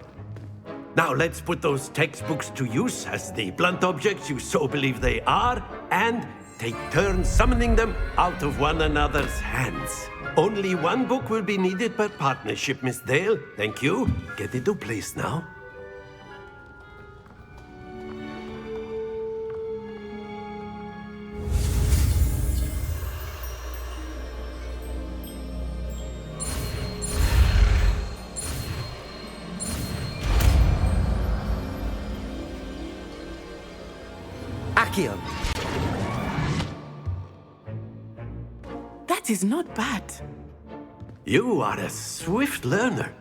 Now let's put those textbooks to use as the blunt objects you so believe they are, and take turns summoning them out of one another's hands. Only one book will be needed per partnership, Miss Dale. Thank you. Get into place now. Accio. That is not bad. You are a swift learner.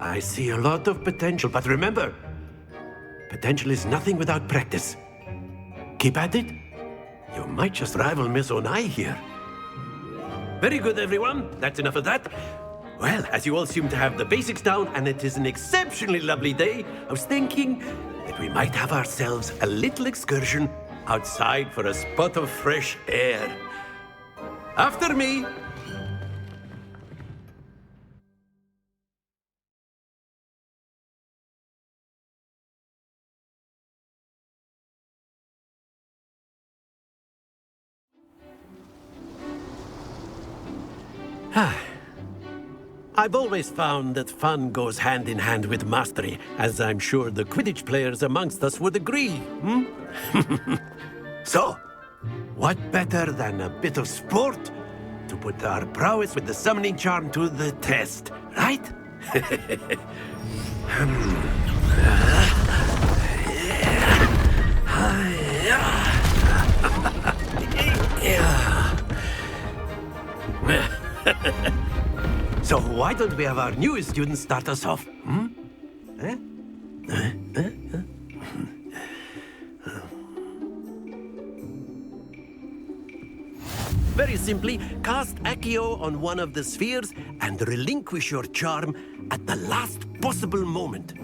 I see a lot of potential, but remember, potential is nothing without practice. Keep at it. You might just rival Miss Onai here. Very good, everyone. That's enough of that. Well, as you all seem to have the basics down, and it is an exceptionally lovely day, I was thinking that we might have ourselves a little excursion outside for a spot of fresh air. After me. I've always found that fun goes hand in hand with mastery, as I'm sure the Quidditch players amongst us would agree, So, what better than a bit of sport to put our prowess with the summoning charm to the test, right? So why don't we have our newest student start us off? Very simply, cast Accio on one of the spheres and relinquish your charm at the last possible moment.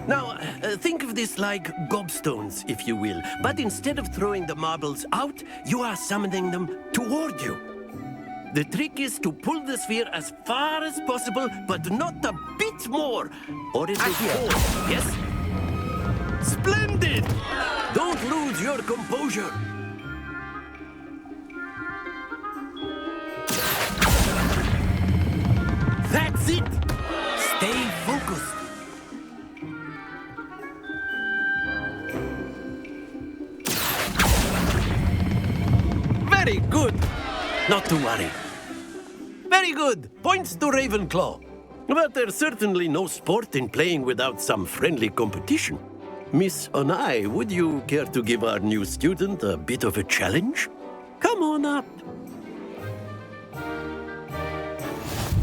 Now, think of this like gobstones, if you will, but instead of throwing the marbles out, you are summoning them toward you. The trick is to pull the sphere as far as possible, but not a bit more, or it will fall. Yes? Splendid! Don't lose your composure. That's it! Stay focused. Very good. Not to worry. Very good. Points to Ravenclaw. But there's certainly no sport in playing without some friendly competition. Miss Onai, would you care to give our new student a bit of a challenge? Come on up.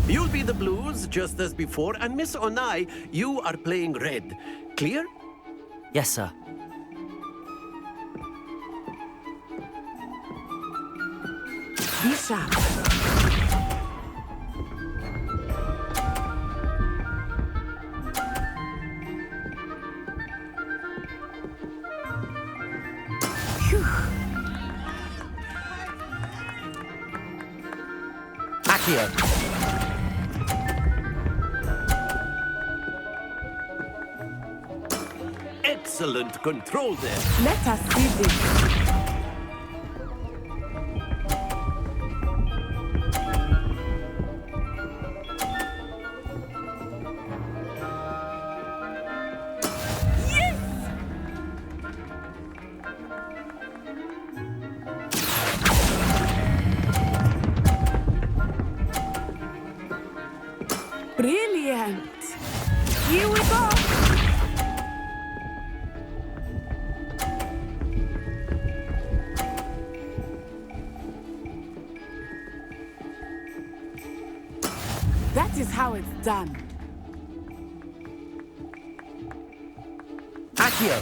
You'll be the blues, just as before, and Miss Onai, you are playing red. Clear? Yes, sir. Be sharp. Accio. Excellent control there. Let us see this. Brilliant! Here we go! That is how it's done. Accio.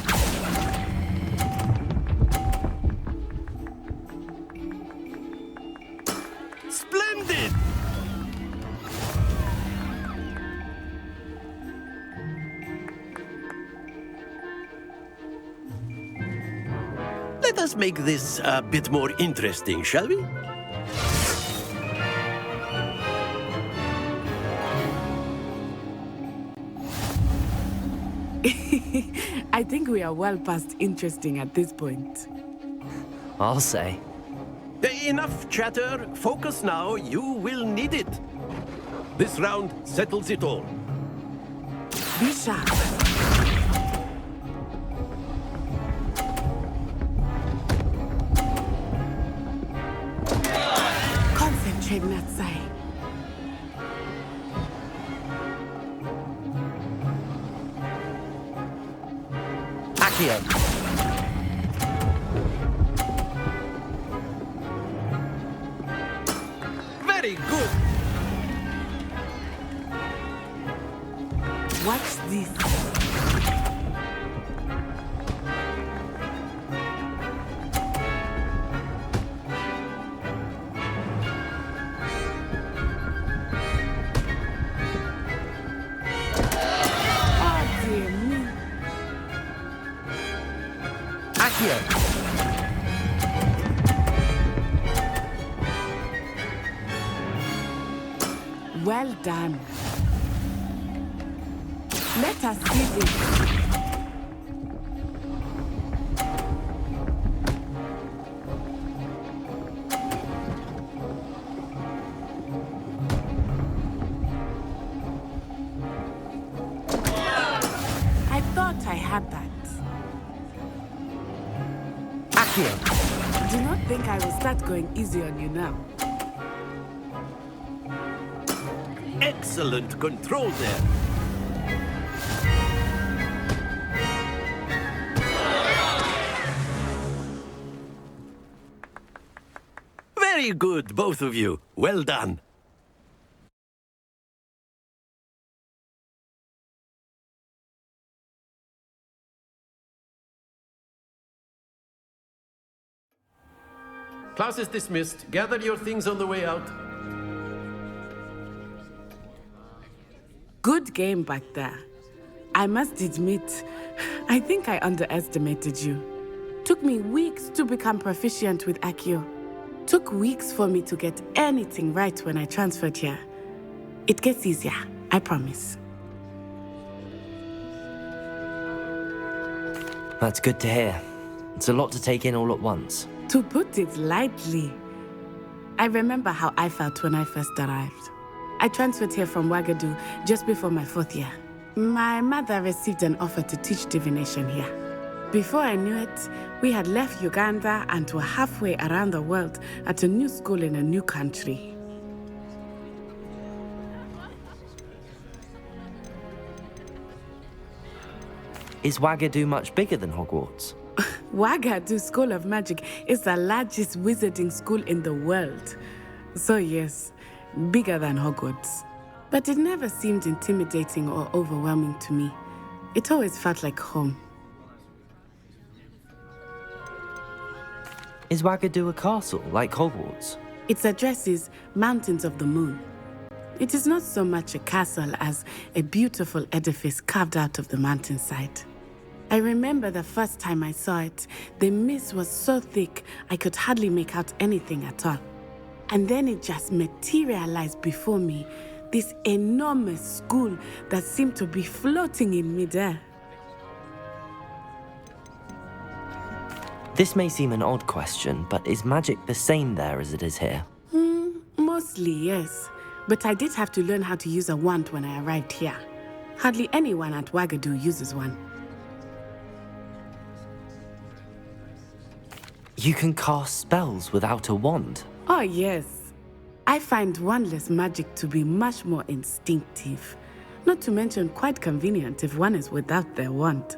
Splendid! Let us make this a bit more interesting, shall we? I think we are well past interesting at this point. I'll say. Enough chatter. Focus now. You will need it. This round settles it all. Be sharp. Concentrate, Natsai. Accio. Very good. Watch this. Oh, dear me. Accio. Well done. Let us see this. had that. Accio! Do not think I will start going easy on you now. Excellent control there. Very good, both of you. Well done. Class is dismissed. Gather your things on the way out. Good game back there. I must admit, I think I underestimated you. Took me weeks to become proficient with Accio. Took weeks for me to get anything right when I transferred here. It gets easier, I promise. That's good to hear. It's a lot to take in all at once. To put it lightly, I remember how I felt when I first arrived. I transferred here from Wagadu just before my 4th year. My mother received an offer to teach divination here. Before I knew it, we had left Uganda and were halfway around the world at a new school in a new country. Is Wagadu much bigger than Hogwarts? Wagadu School of Magic is the largest wizarding school in the world. So yes, bigger than Hogwarts. But it never seemed intimidating or overwhelming to me. It always felt like home. Is Wagadu a castle, like Hogwarts? Its address is Mountains of the Moon. It is not so much a castle as a beautiful edifice carved out of the mountainside. I remember the first time I saw it, the mist was so thick I could hardly make out anything at all. And then it just materialized before me, this enormous school that seemed to be floating in midair. This may seem an odd question, but is magic the same there as it is here? Mostly, yes. But I did have to learn how to use a wand when I arrived here. Hardly anyone at Wagadu uses one. You can cast spells without a wand? Oh, yes. I find wandless magic to be much more instinctive. Not to mention quite convenient if one is without their wand.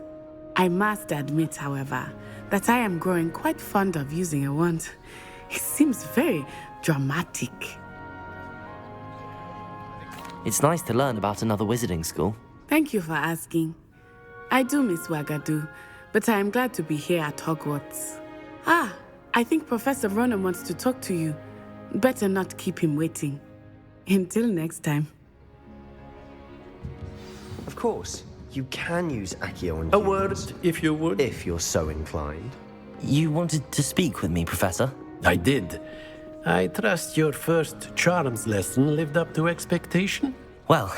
I must admit, however, that I am growing quite fond of using a wand. It seems very dramatic. It's nice to learn about another wizarding school. Thank you for asking. I do miss Wagadu, but I am glad to be here at Hogwarts. Ah, I think Professor Ronan wants to talk to you. Better not keep him waiting. Until next time. Of course, you can use Accio on A word, if you would. If you're so inclined. You wanted to speak with me, Professor? I did. I trust your first charms lesson lived up to expectation? Well,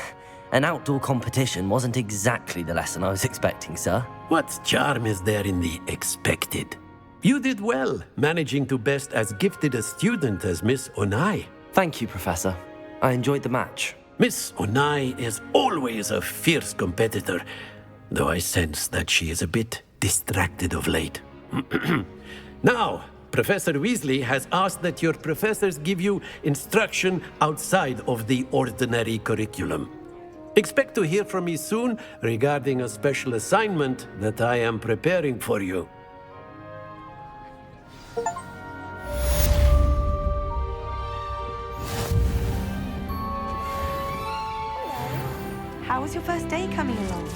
an outdoor competition wasn't exactly the lesson I was expecting, sir. What charm is there in the expected? You did well, managing to best as gifted a student as Miss Onai. Thank you, Professor. I enjoyed the match. Miss Onai is always a fierce competitor, though I sense that she is a bit distracted of late. Now, Professor Weasley has asked that your professors give you instruction outside of the ordinary curriculum. Expect to hear from me soon regarding a special assignment that I am preparing for you. How was your first day coming along?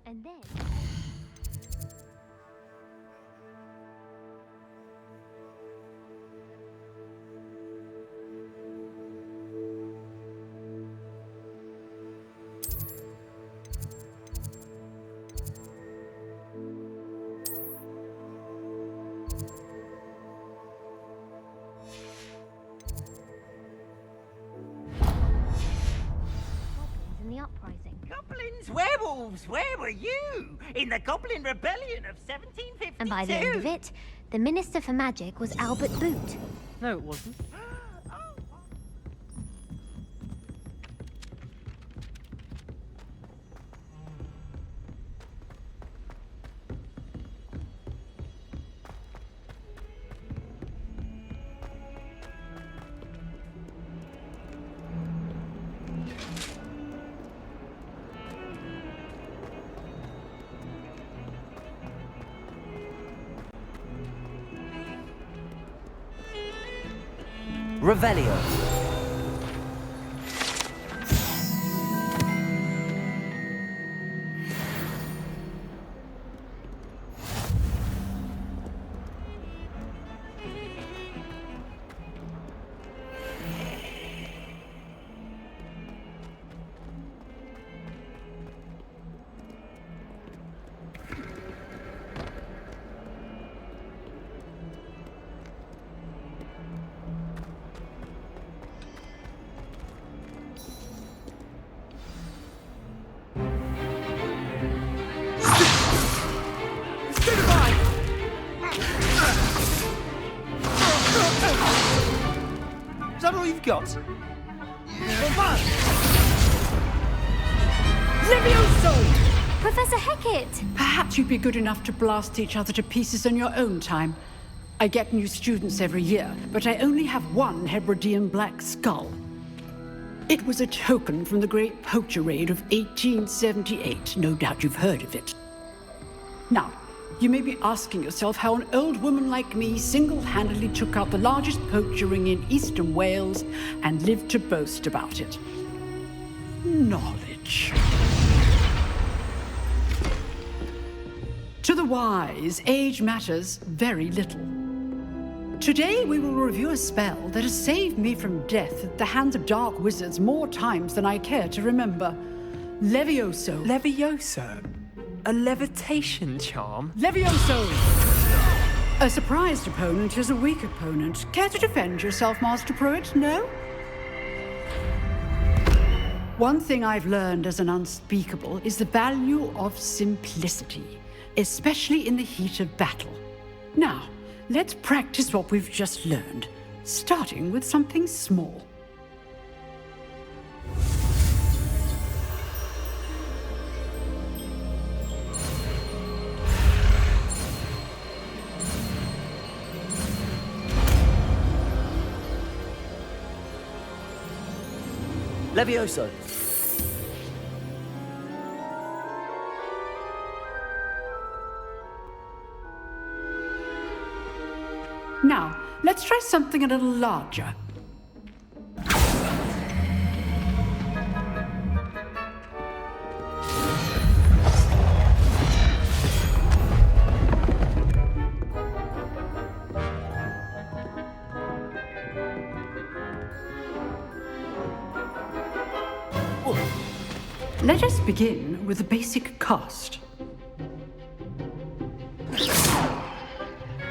And then... in the uprising. Goblins, werewolves, where were you? In the Goblin Rebellion of 1752? And by the end of it, the Minister for Magic was Albert Boot. No, it wasn't. Revelio. Is that all you've got? Levioso! Professor Hecat! Perhaps you'd be good enough to blast each other to pieces in your own time. I get new students every year, but I only have one Hebridean black skull. It was a token from the Great Poacher Raid of 1878. No doubt you've heard of it. Now, you may be asking yourself how an old woman like me single-handedly took out the largest poacher ring in eastern Wales and lived to boast about it. Knowledge. To the wise, age matters very little. Today we will review a spell that has saved me from death at the hands of dark wizards more times than I care to remember. Levioso. Levioso? A levitation charm? Levioso! A surprised opponent is a weak opponent. Care to defend yourself, Master Pruitt? No? One thing I've learned as an unspeakable is the value of simplicity, especially in the heat of battle. Now, let's practice what we've just learned, starting with something small. Levioso. Now, let's try something a little larger. Let us begin with the basic cast.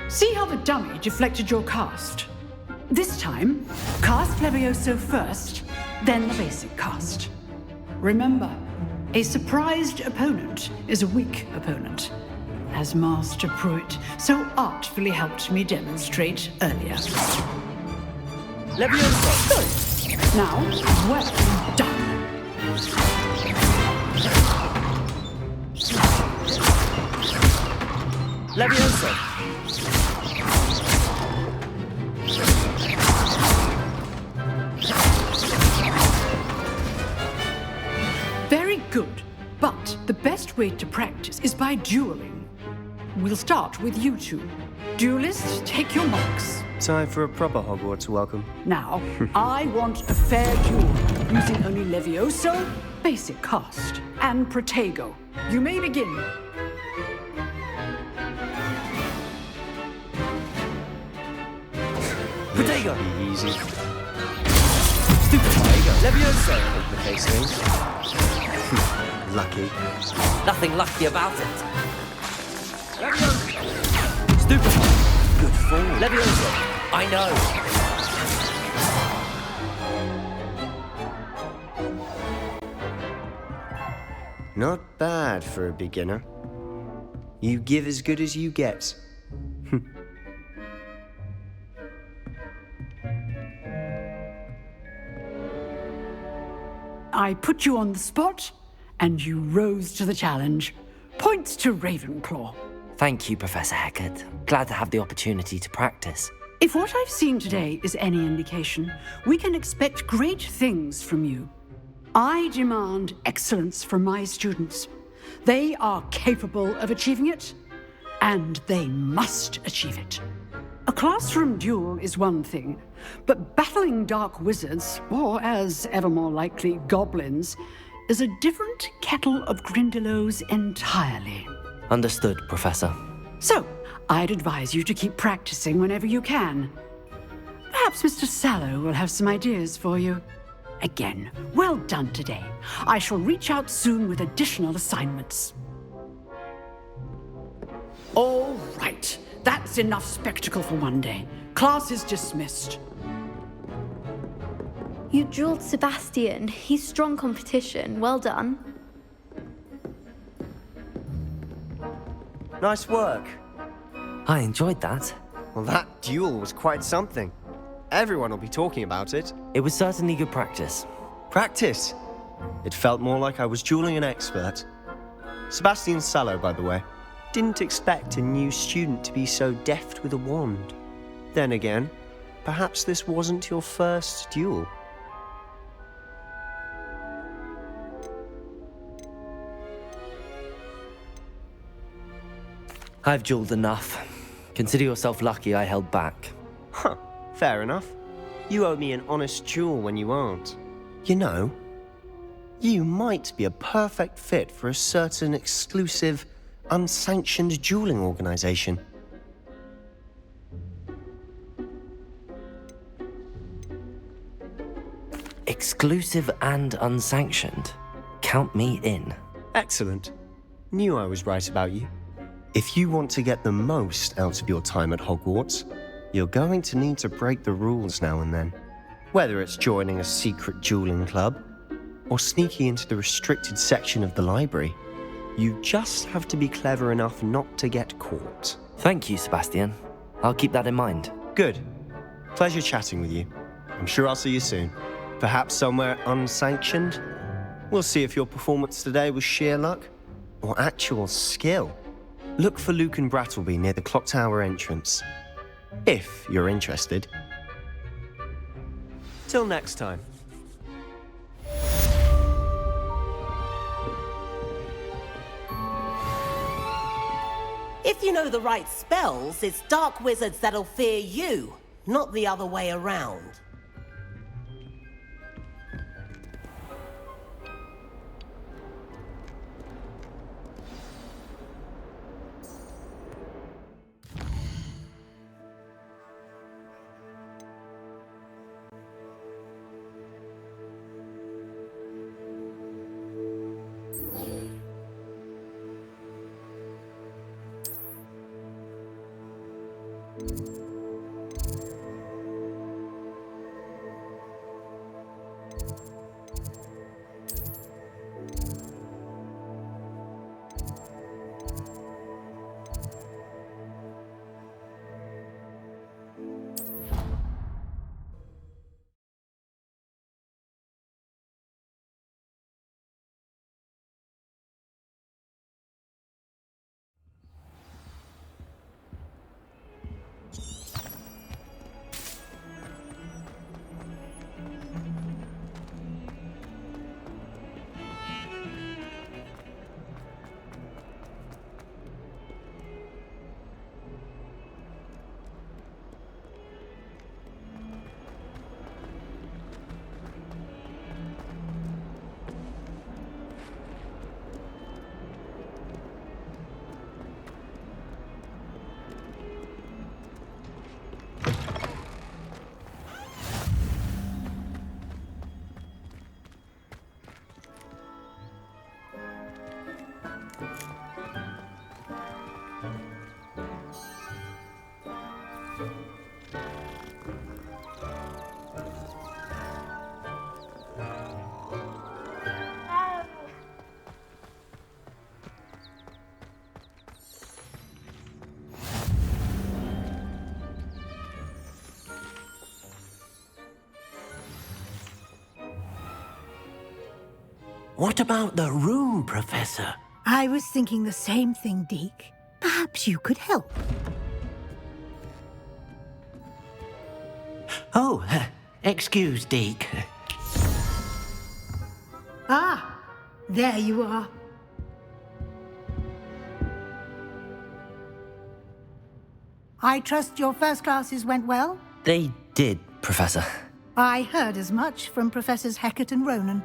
See how the dummy deflected your cast? This time, cast Levioso first, then the basic cast. Remember, a surprised opponent is a weak opponent, as Master Pruitt so artfully helped me demonstrate earlier. Levioso! Good. Now, well done. Levioso! Very good, but the best way to practice is by dueling. We'll start with you two. Duelists, take your marks. Time for a proper Hogwarts welcome. Now, I want a fair duel, using only Levioso, basic cast, and Protego. You may begin. Protego! Be easy. Stupid Protego! Levioso! The face means. Lucky. Nothing lucky about it. Levioso! Stupid! Good fall. Levioso! I know! Not bad for a beginner. You give as good as you get. I put you on the spot, and you rose to the challenge. Points to Ravenclaw. Thank you, Professor Hecat. Glad to have the opportunity to practice. If what I've seen today is any indication, we can expect great things from you. I demand excellence from my students. They are capable of achieving it, and they must achieve it. A A classroom duel is one thing, but battling dark wizards, or as ever more likely, goblins, is a different kettle of Grindylows entirely. Understood, Professor. So, I'd advise you to keep practicing whenever you can. Perhaps Mr. Sallow will have some ideas for you. Again, well done today. I shall reach out soon with additional assignments. All right. That's enough spectacle for one day. Class is dismissed. You drilled Sebastian. He's strong competition. Well done. Nice work. I enjoyed that. Well, that duel was quite something. Everyone will be talking about it. It was certainly good practice. Practice? It felt more like I was dueling an expert. Sebastian Sallow, by the way. Didn't expect a new student to be so deft with a wand. Then again, perhaps this wasn't your first duel. I've dueled enough. Consider yourself lucky I held back. Huh, fair enough. You owe me an honest duel when you aren't. You know, you might be a perfect fit for a certain exclusive, unsanctioned dueling organization. Exclusive and unsanctioned. Count me in. Excellent. Knew I was right about you. If you want to get the most out of your time at Hogwarts, you're going to need to break the rules now and then. Whether it's joining a secret dueling club, or sneaking into the restricted section of the library, you just have to be clever enough not to get caught. Thank you, Sebastian. I'll keep that in mind. Good. Pleasure chatting with you. I'm sure I'll see you soon. Perhaps somewhere unsanctioned? We'll see if your performance today was sheer luck or actual skill. Look for Luke and Brattleby near the clock tower entrance. If you're interested. Till next time. If you know the right spells, it's dark wizards that'll fear you, not the other way around. What about the room, Professor? I was thinking the same thing, Deke. Perhaps you could help. Oh, excuse, Deke. Ah, there you are. I trust your first classes went well? They did, Professor. I heard as much from Professors Hecat and Ronan.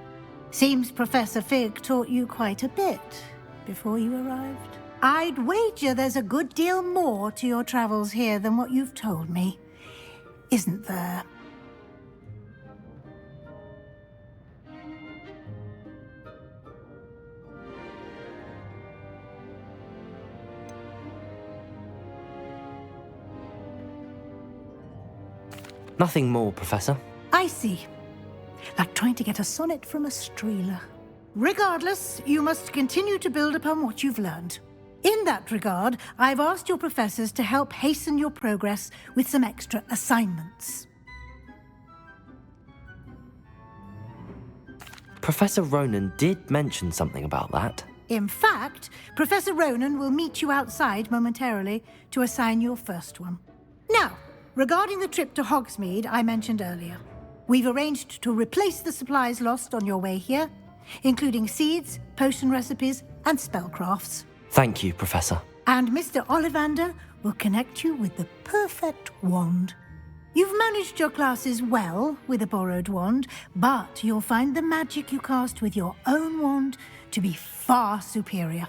Seems Professor Fig taught you quite a bit before you arrived. I'd wager there's a good deal more to your travels here than what you've told me, isn't there? Nothing more, Professor. I see. Like trying to get a sonnet from a streeler. Regardless, you must continue to build upon what you've learned. In that regard, I've asked your professors to help hasten your progress with some extra assignments. Professor Ronan did mention something about that. In fact, Professor Ronan will meet you outside momentarily to assign your first one. Now, regarding the trip to Hogsmeade I mentioned earlier, we've arranged to replace the supplies lost on your way here, including seeds, potion recipes, and spellcrafts. Thank you, Professor. And Mr. Ollivander will connect you with the perfect wand. You've managed your classes well with a borrowed wand, but you'll find the magic you cast with your own wand to be far superior.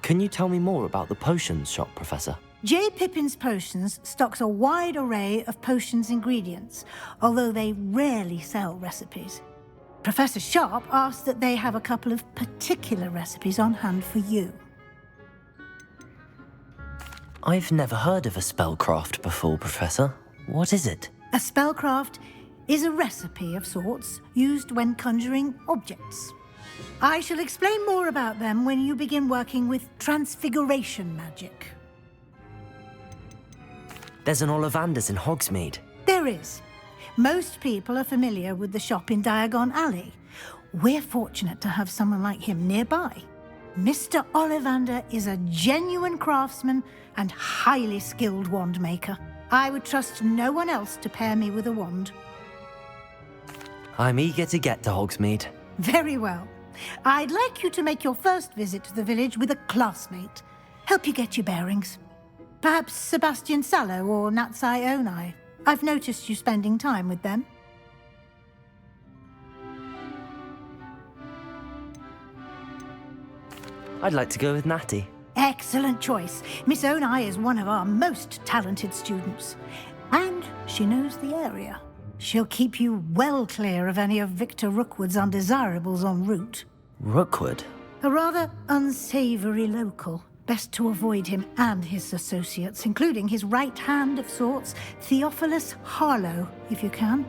Can you tell me more about the potions shop, Professor? J. Pippin's Potions stocks a wide array of potions ingredients, although they rarely sell recipes. Professor Sharp asked that they have a couple of particular recipes on hand for you. I've never heard of a spellcraft before, Professor. What is it? A spellcraft is a recipe of sorts used when conjuring objects. I shall explain more about them when you begin working with transfiguration magic. There's an Ollivander's in Hogsmeade. There is. Most people are familiar with the shop in Diagon Alley. We're fortunate to have someone like him nearby. Mr. Ollivander is a genuine craftsman and highly skilled wand maker. I would trust no one else to pair me with a wand. I'm eager to get to Hogsmeade. Very well. I'd like you to make your first visit to the village with a classmate. Help you get your bearings. Perhaps Sebastian Sallow or Natsai Onai. I've noticed you spending time with them. I'd like to go with Natty. Excellent choice. Miss Onai is one of our most talented students. And she knows the area. She'll keep you well clear of any of Victor Rookwood's undesirables en route. Rookwood? A rather unsavory local. Best to avoid him and his associates, including his right hand of sorts, Theophilus Harlow, if you can.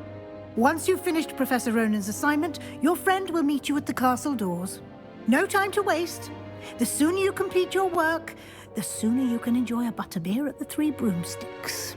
Once you've finished Professor Ronan's assignment, your friend will meet you at the castle doors. No time to waste. The sooner you complete your work, the sooner you can enjoy a butterbeer at the Three Broomsticks.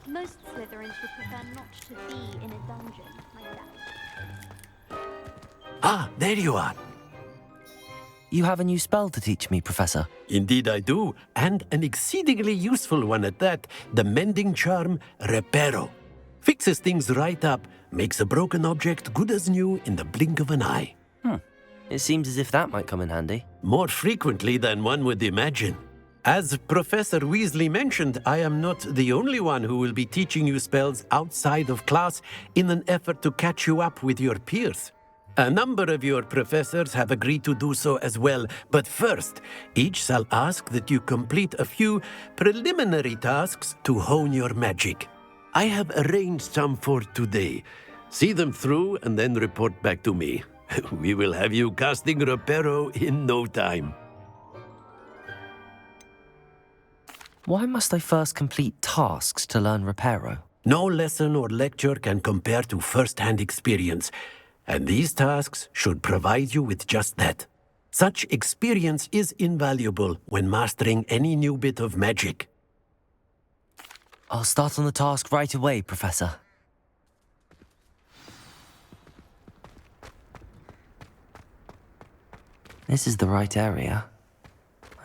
Most Slytherins would prefer not to be in a dungeon like that. Ah, there you are. You have a new spell to teach me, Professor. Indeed I do, and an exceedingly useful one at that. The mending charm, Reparo. Fixes things right up, makes a broken object good as new in the blink of an eye. It seems as if that might come in handy. More frequently than one would imagine. As Professor Weasley mentioned, I am not the only one who will be teaching you spells outside of class in an effort to catch you up with your peers. A number of your professors have agreed to do so as well, but first, each shall ask that you complete a few preliminary tasks to hone your magic. I have arranged some for today. See them through and then report back to me. We will have you casting Reparo in no time. Why must I first complete tasks to learn Reparo? No lesson or lecture can compare to first-hand experience, and these tasks should provide you with just that. Such experience is invaluable when mastering any new bit of magic. I'll start on the task right away, Professor. This is the right area.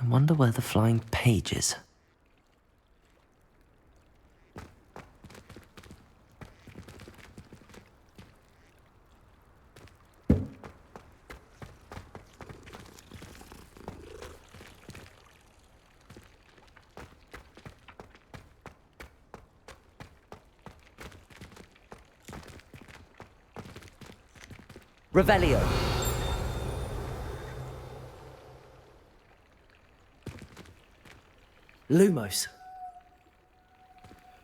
I wonder where the flying page is. Revelio. Lumos.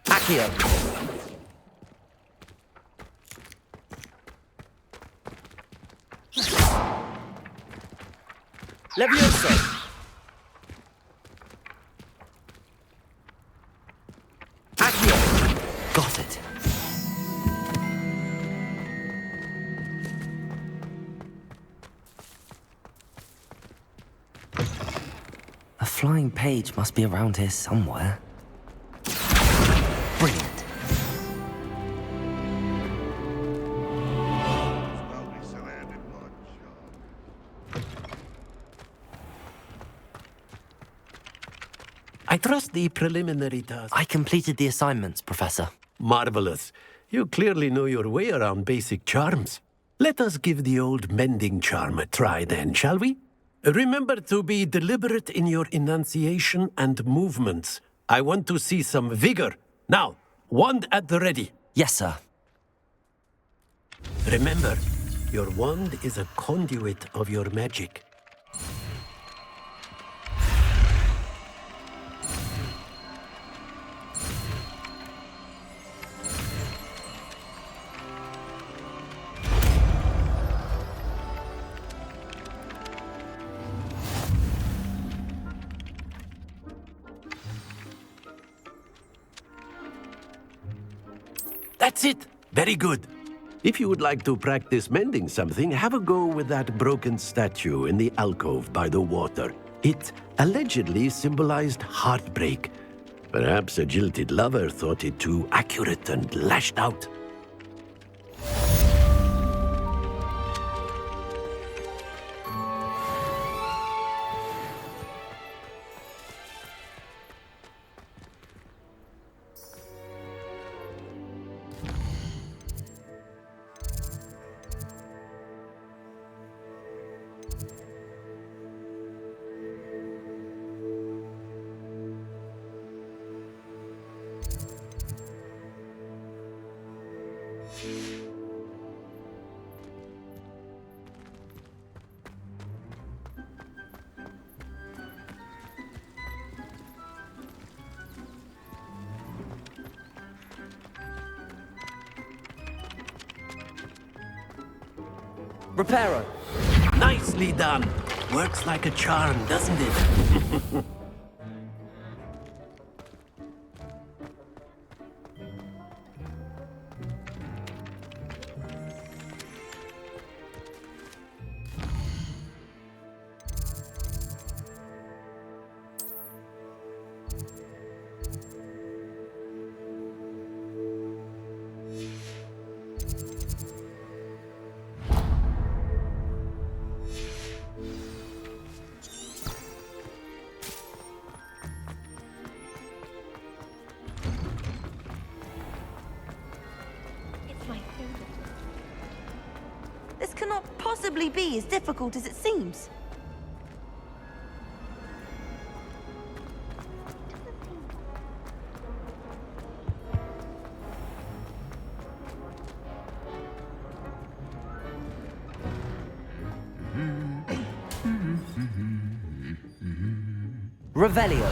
Accio. Levioso. Accio. Got it. A flying page must be around here somewhere. Brilliant. I trust the preliminary task. I completed the assignments, Professor. Marvelous. You clearly know your way around basic charms. Let us give the old mending charm a try then, shall we? Remember to be deliberate in your enunciation and movements. I want to see some vigor. Now, wand at the ready. Yes, sir. Remember, your wand is a conduit of your magic. That's it! Very good. If you would like to practice mending something, have a go with that broken statue in the alcove by the water. It allegedly symbolized heartbreak. Perhaps a jilted lover thought it too accurate and lashed out. Reparo. Nicely done. Works like a charm, doesn't it? This cannot possibly be as difficult as it seems. Revelio.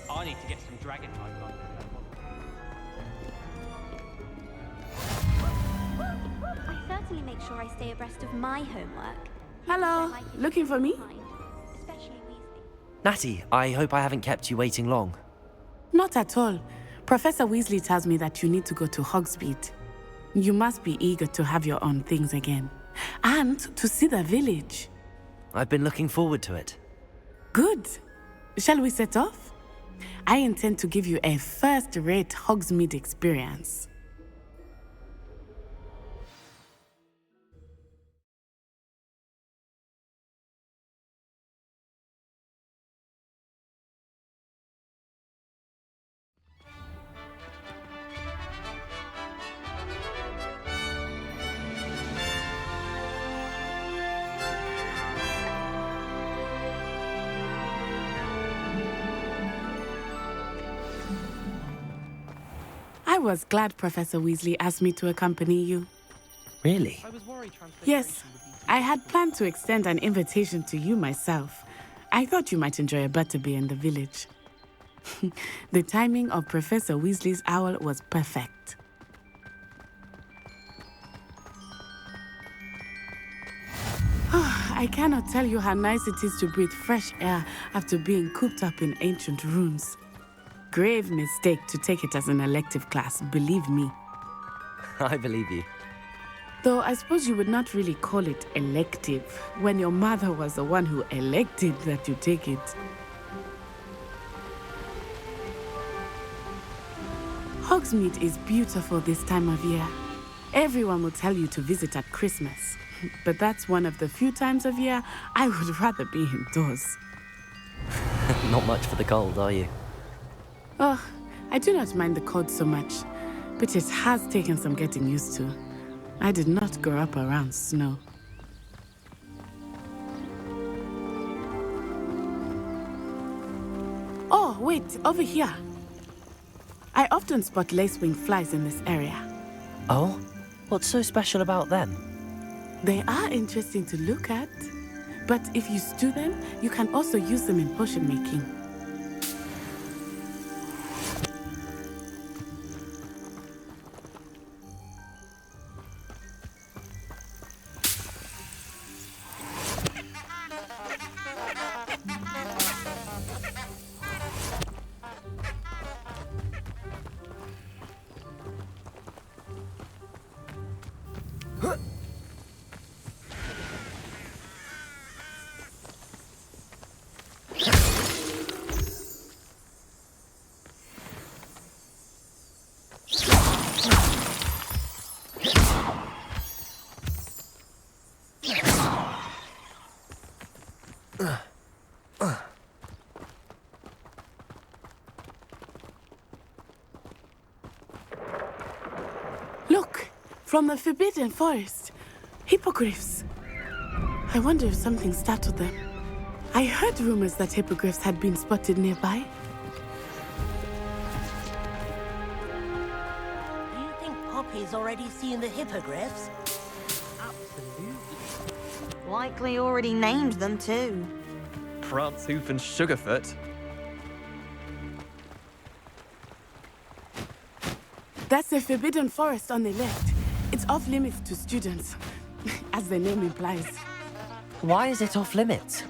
I need to get some dragon type. certainly make sure I stay abreast of my homework. Hello, looking for me? Natty, I hope I haven't kept you waiting long. Not at all. Professor Weasley tells me that you need to go to Hogsmeade. You must be eager to have your own things again. And to see the village. I've been looking forward to it. Good. Shall we set off? I intend to give you a first-rate Hogsmeade experience. I was glad Professor Weasley asked me to accompany you. Really? Yes, I had planned to extend an invitation to you myself. I thought you might enjoy a butterbeer in the village. The timing of Professor Weasley's owl was perfect. I cannot tell you how nice it is to breathe fresh air after being cooped up in ancient rooms. Grave mistake to take it as an elective class, believe me. I believe you. Though I suppose you would not really call it elective when your mother was the one who elected that you take it. Hogsmeade is beautiful this time of year. Everyone will tell you to visit at Christmas, but that's one of the few times of year I would rather be indoors. Not much for the cold, are you? Oh, I do not mind the cold so much, but it has taken some getting used to. I did not grow up around snow. Oh, wait, over here. I often spot lacewing flies in this area. Oh? What's so special about them? They are interesting to look at, but if you stew them, you can also use them in potion making. Look, from the Forbidden Forest. Hippogriffs. I wonder if something startled them. I heard rumors that hippogriffs had been spotted nearby. Do you think Poppy's already seen the hippogriffs? Likely already named them too. Prancehoof and Sugarfoot. That's the Forbidden Forest on the left. It's off limits to students, as the name implies. Why is it off limits?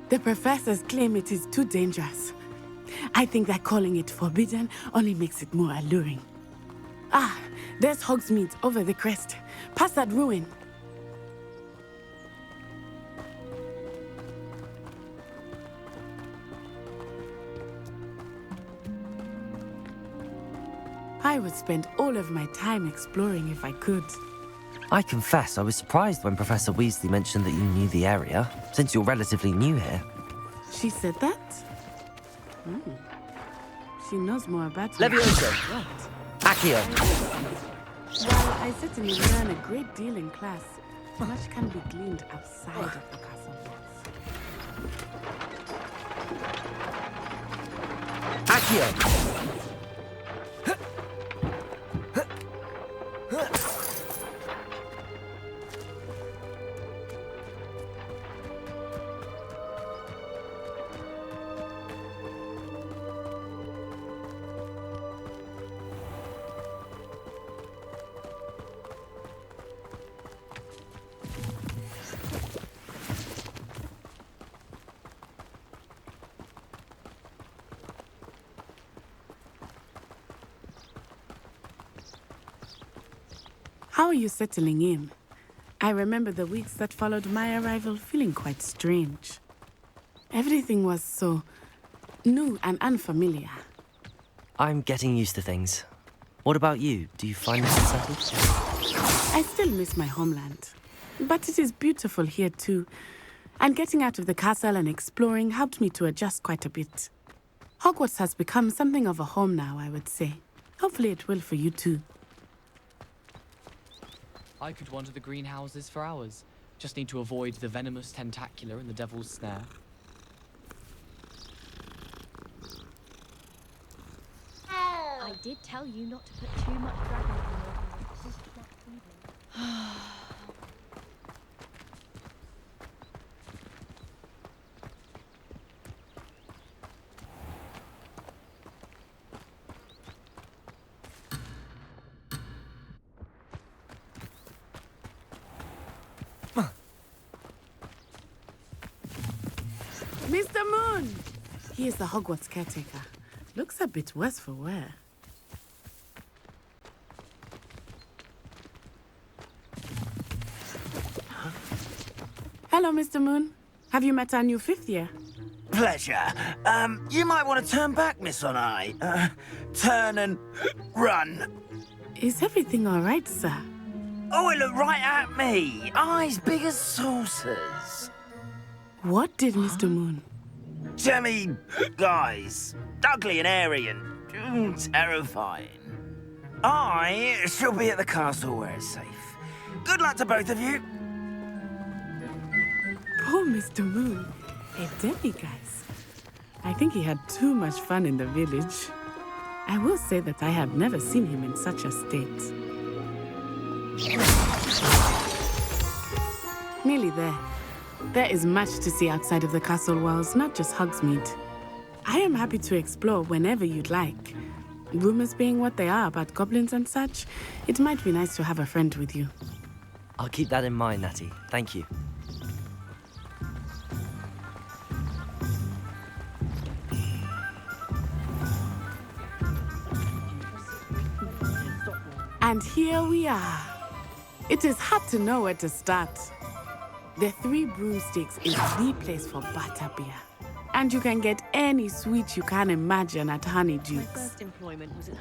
The professors claim it is too dangerous. I think that calling it forbidden only makes it more alluring. Ah, there's Hogsmeade over the crest. Past that ruin. I would spend all of my time exploring if I could. I confess I was surprised when Professor Weasley mentioned that you knew the area, since you're relatively new here. She said that? She knows more about me. Levioso! Accio! While I certainly learn a great deal in class, much can be gleaned outside of the castle walls. Accio! How are you settling in? I remember the weeks that followed my arrival feeling quite strange. Everything was so new and unfamiliar. I'm getting used to things. What about you? Do you find this settled? I still miss my homeland, but it is beautiful here too. And getting out of the castle and exploring helped me to adjust quite a bit. Hogwarts has become something of a home now, I would say. Hopefully it will for you too. I could wander the greenhouses for hours. Just need to avoid the venomous tentacular and the devil's snare. I did tell you not to put too much dragon in your This is not evil. Mr. Moon! He is the Hogwarts caretaker. Looks a bit worse for wear. Hello, Mr. Moon. Have you met our new fifth year? Pleasure. You might want to turn back, Miss Onai. Turn and run. Is everything all right, sir? Oh, it looked right at me. Eyes big as saucers. What did Mr. Moon? Jemmy guys. Ugly and airy and terrifying. I shall be at the castle where it's safe. Good luck to both of you. Poor Mr. Moon. A demiguise. I think he had too much fun in the village. I will say that I have never seen him in such a state. Nearly there. There is much to see outside of the castle walls, not just Hogsmeade. I am happy to explore whenever you'd like. Rumors being what they are about goblins and such, it might be nice to have a friend with you. I'll keep that in mind, Natty. Thank you. And here we are. It is hard to know where to start. The Three Broomsticks is the place for butterbeer. And you can get any sweet you can imagine at Honeyduke's.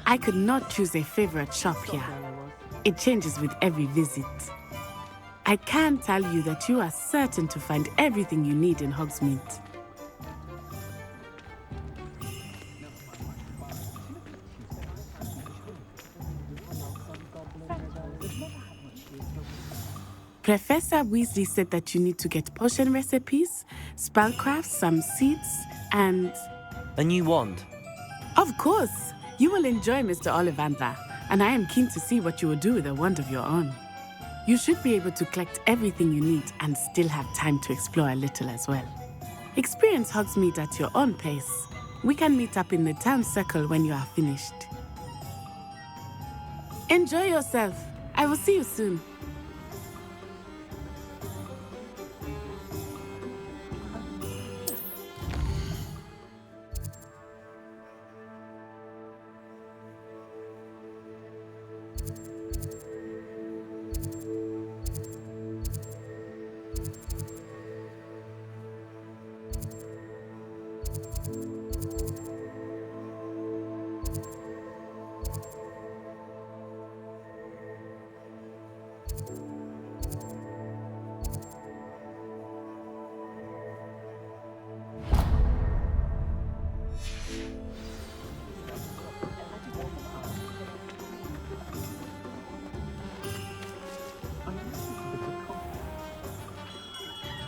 I could not choose a favorite shop here. It changes with every visit. I can tell you that you are certain to find everything you need in Hogsmeade. Professor Weasley said that you need to get potion recipes, spellcraft, some seeds, and... A new wand? Of course! You will enjoy Mr. Ollivander, and I am keen to see what you will do with a wand of your own. You should be able to collect everything you need and still have time to explore a little as well. Experience Hogsmeade at your own pace. We can meet up in the town circle when you are finished. Enjoy yourself. I will see you soon.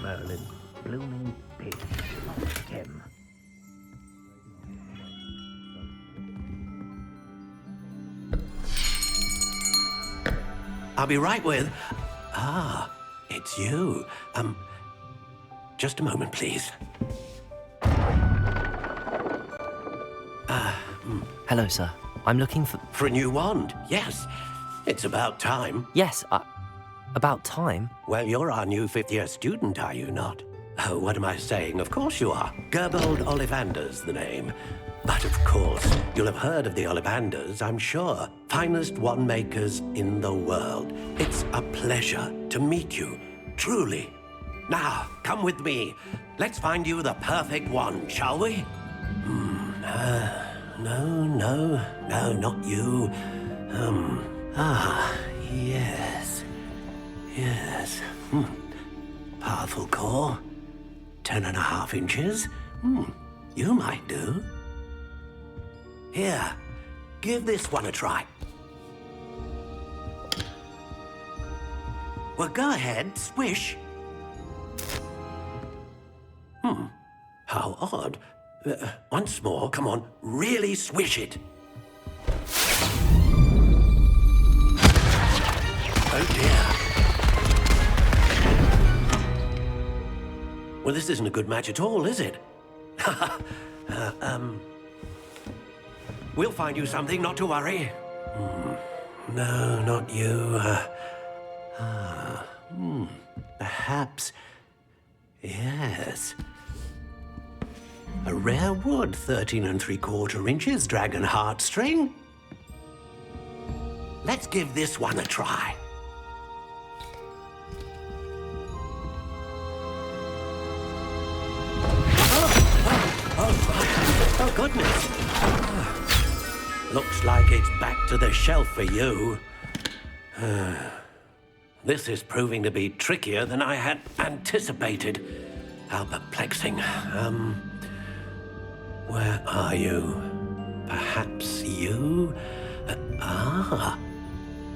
Merlin, blooming pig, Tim. I'll be right with... Ah, it's you. Just a moment, please. Hello, sir. I'm looking for... For a new wand, yes. It's about time. Yes, about time? Well, you're our new fifth-year student, are you not? Oh, what am I saying? Of course you are. Gerbold Ollivander's the name. But of course, you'll have heard of the Ollivanders, I'm sure. Finest wand makers in the world. It's a pleasure to meet you, truly. Now, come with me. Let's find you the perfect wand, shall we? No, not you. Yes. Powerful core. 10.5 inches. You might do. Here, give this one a try. Well, go ahead, swish. How odd. Once more, come on, really swish it. Oh dear. Well, this isn't a good match at all, is it? We'll find you something, not to worry. No, not you. Perhaps. Yes. A rare wood, 13 3/4 inches, dragon heartstring. Let's give this one a try. Oh, goodness. Looks like it's back to the shelf for you. This is proving to be trickier than I had anticipated. How perplexing. Where are you? Perhaps you?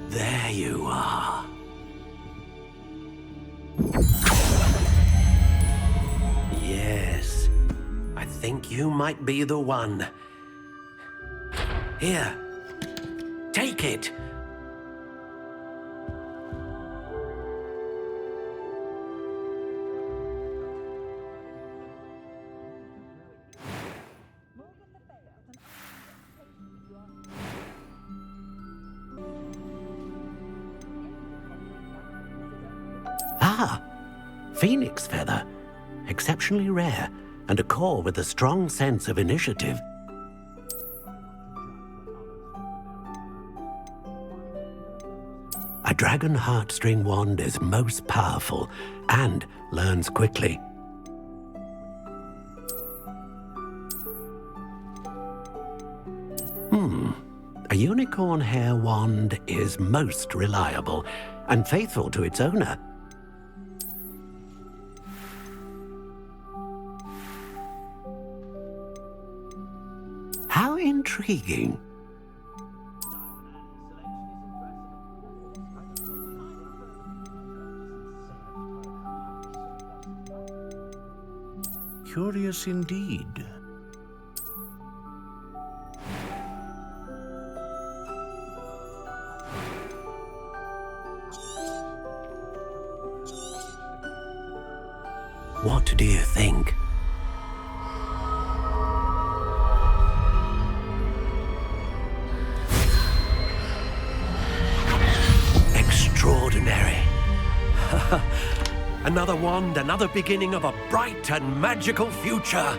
There you are. Yes, I think you might be the one. Here, take it. Phoenix feather. Exceptionally rare, and a core with a strong sense of initiative. A dragon heartstring wand is most powerful and learns quickly. A unicorn hair wand is most reliable and faithful to its owner. How intriguing. Curious indeed. What do you think? Extraordinary. Another wand, another beginning of a bright and magical future.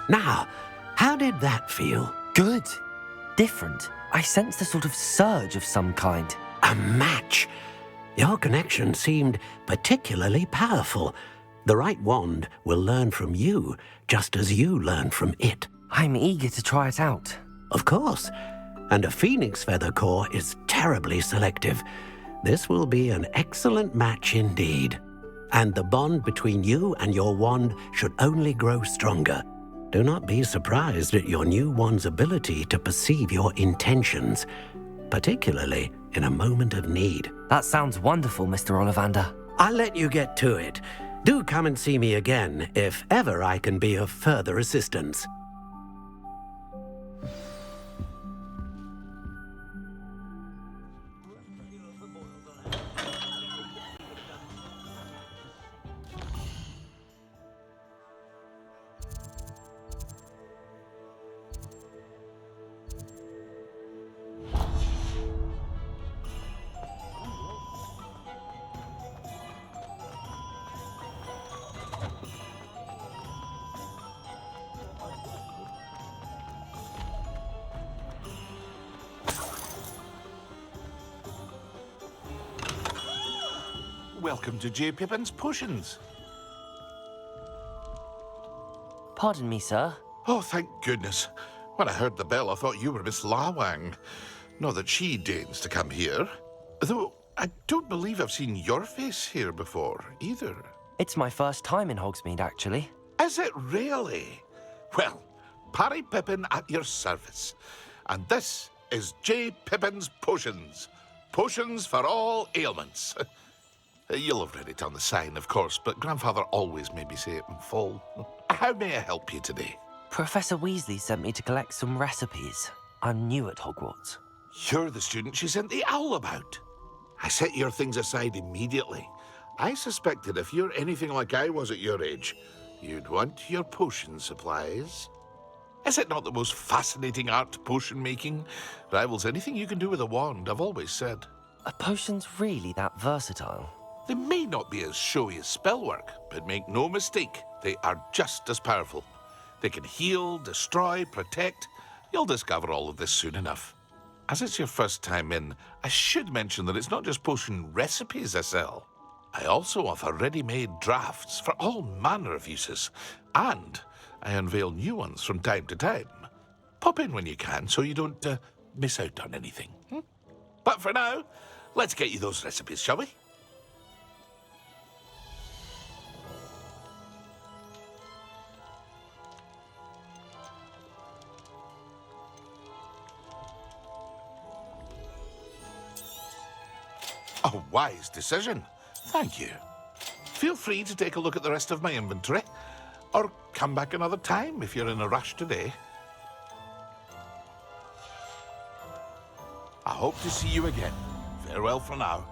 Now, how did that feel? Good. Different. I sensed a sort of surge of some kind. A match. Your connection seemed particularly powerful. The right wand will learn from you, just as you learn from it. I'm eager to try it out. Of course. And a phoenix feather core is terribly selective. This will be an excellent match indeed. And the bond between you and your wand should only grow stronger. Do not be surprised at your new wand's ability to perceive your intentions, particularly in a moment of need. That sounds wonderful, Mr. Ollivander. I'll let you get to it. Do come and see me again if ever I can be of further assistance. welcome to J. Pippin's Potions. Pardon me, sir. Oh, thank goodness. When I heard the bell, I thought you were Miss Lawang. Not that she deigns to come here. Though, I don't believe I've seen your face here before, either. It's my first time in Hogsmeade, actually. Is it really? Well, Parry Pippin at your service. And this is J. Pippin's Potions. Potions for all ailments. You'll have read it on the sign, of course, but Grandfather always made me say it in full. How may I help you today? Professor Weasley sent me to collect some recipes. I'm new at Hogwarts. You're the student she sent the owl about. I set your things aside immediately. I suspected if you're anything like I was at your age, you'd want your potion supplies. Is it not the most fascinating art, potion making? Rivals anything you can do with a wand, I've always said. Are potions really that versatile? They may not be as showy as spellwork, but make no mistake, they are just as powerful. They can heal, destroy, protect. You'll discover all of this soon enough. As it's your first time in, I should mention that it's not just potion recipes I sell. I also offer ready-made drafts for all manner of uses, and I unveil new ones from time to time. Pop in when you can so you don't miss out on anything. But for now, let's get you those recipes, shall we? A wise decision. Thank you. Feel free to take a look at the rest of my inventory, or come back another time if you're in a rush today. I hope to see you again. Farewell for now.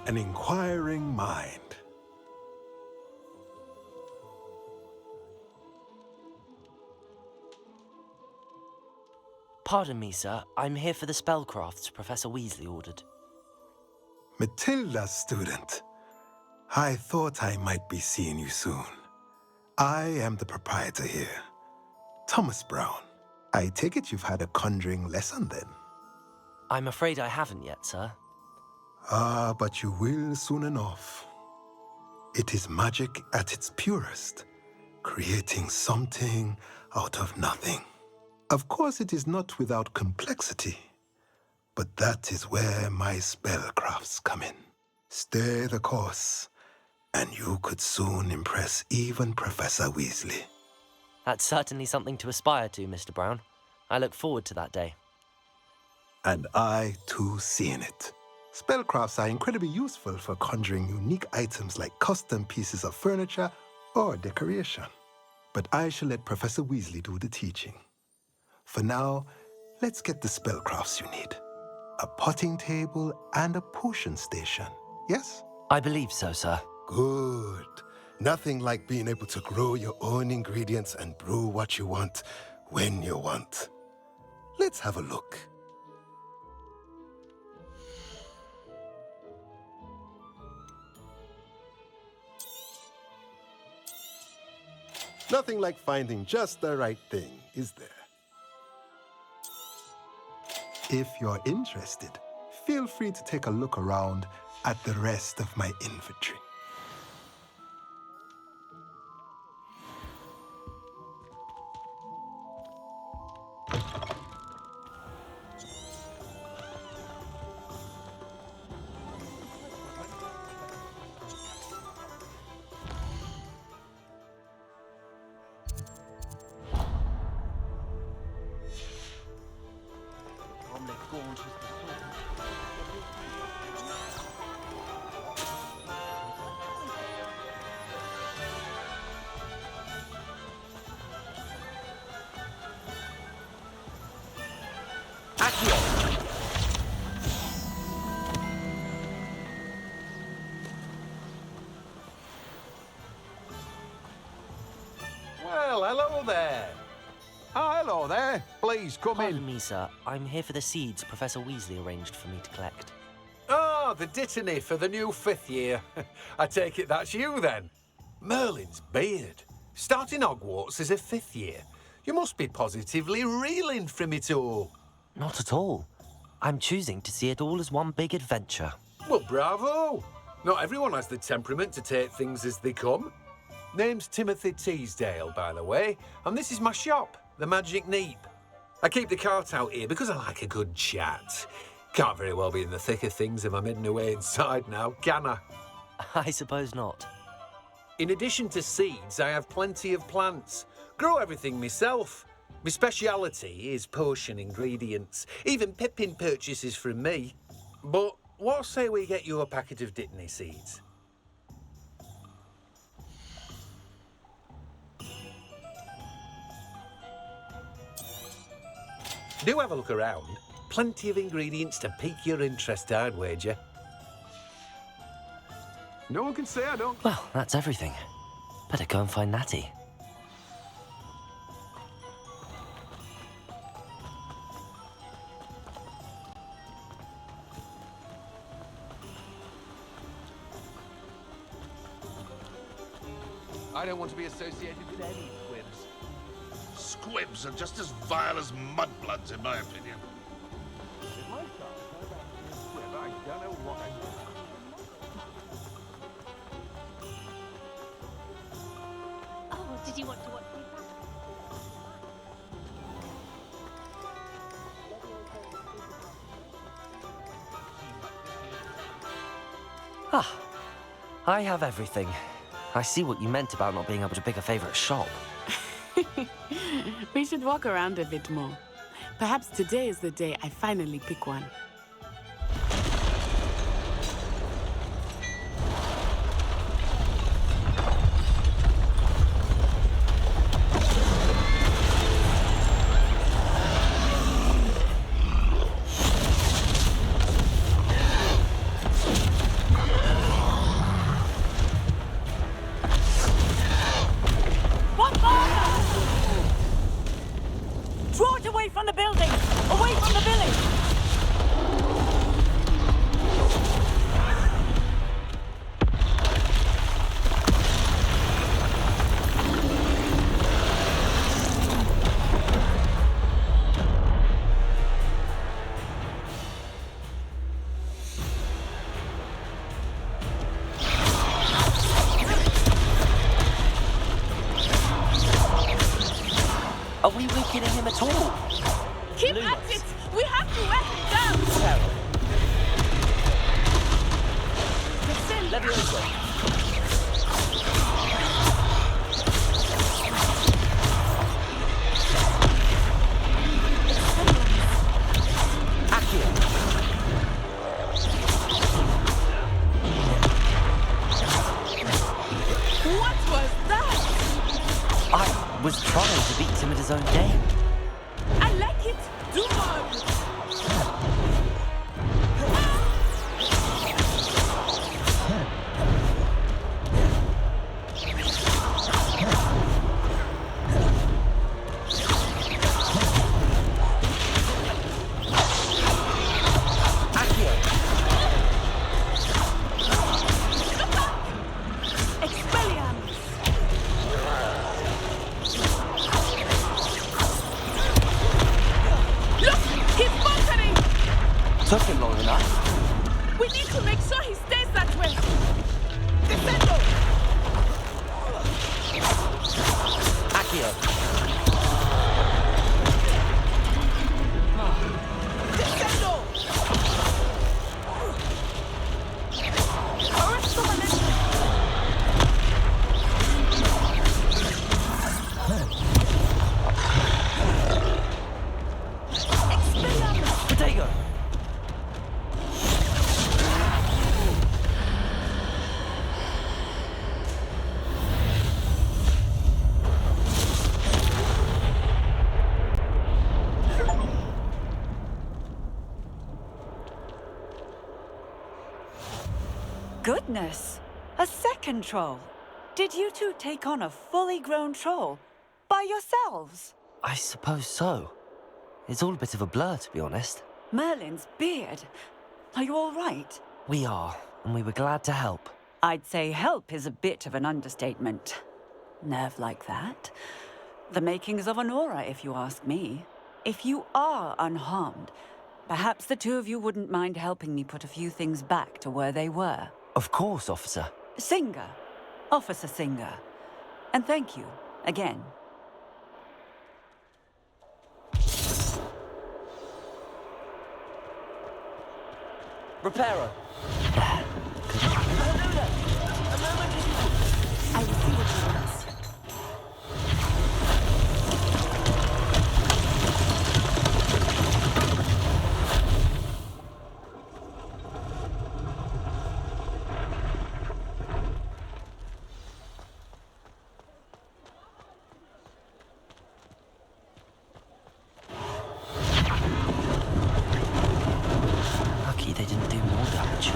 An inquiring mind. Pardon me, sir. I'm here for the spellcrafts Professor Weasley ordered. Matilda, student. I thought I might be seeing you soon. I am the proprietor here, Thomas Brown. I take it you've had a conjuring lesson then? I'm afraid I haven't yet, sir. Ah, but you will soon enough. It is magic at its purest, creating something out of nothing. Of course, it is not without complexity, but that is where my spellcrafts come in. Stay the course, and you could soon impress even Professor Weasley. That's certainly something to aspire to, Mr. Brown. I look forward to that day. And I, too, seeing it. Spellcrafts are incredibly useful for conjuring unique items like custom pieces of furniture or decoration. But I shall let Professor Weasley do the teaching. For now, let's get the spellcrafts you need. A potting table and a potion station, yes? I believe so, sir. Good. Nothing like being able to grow your own ingredients and brew what you want when you want. Let's have a look. Nothing like finding just the right thing. is there? If you're interested, feel free to take a look around at the rest of my inventory. Well, hello there. Oh, hello there. Please come in. Pardon me, sir. I'm here for the seeds Professor Weasley arranged for me to collect. Oh, the dittany for the new 5th year. I take it that's you then. Merlin's beard. Starting Hogwarts as a 5th year. You must be positively reeling from it all. Not at all. I'm choosing to see it all as one big adventure. Well, bravo. Not everyone has the temperament to take things as they come. Name's Timothy Teasdale, by the way, and this is my shop, the Magic Neep. I keep the cart out here because I like a good chat. Can't very well be in the thick of things if I'm hidden away inside now, can I? I suppose not. In addition to seeds, I have plenty of plants. Grow everything myself. My speciality is potion ingredients. Even Pippin purchases from me. But what say we get you a packet of dittany seeds? Do have a look around. Plenty of ingredients to pique your interest, I'd wager. No one can say I don't. Well, that's everything. Better go and find Natty. I don't want to be associated with any squibs. Squibs are just as vile as mudbloods, in my opinion. If my child turns out to be a squib, I don't know what I'm doing. Oh, did you want to watch me back? Ah, I have everything. I see what you meant about not being able to pick a favourite shop. We should walk around a bit more. Perhaps today is the day I finally pick one. Draw it away from the building! Away from the village! Are we weakening him at all? Keep at it! We have to wear him down! Leviosa. What was that? I was trying to beat him at his own game. I like it! Do more! Took him long enough. We need to make sure he stays that way. Descendo! Accio. Potato. Goodness! A second troll. Did you two take on a fully grown troll? By yourselves? I suppose so. It's all a bit of a blur, to be honest. Merlin's beard. Are you all right? We are, and we were glad to help. I'd say help is a bit of an understatement. Nerve like that. The makings of an aura, if you ask me. If you are unharmed, perhaps the two of you wouldn't mind helping me put a few things back to where they were. Of course, officer. Singer. Officer Singer. And thank you, again. Reparo. I will see what he wants. Lucky they didn't do more damage.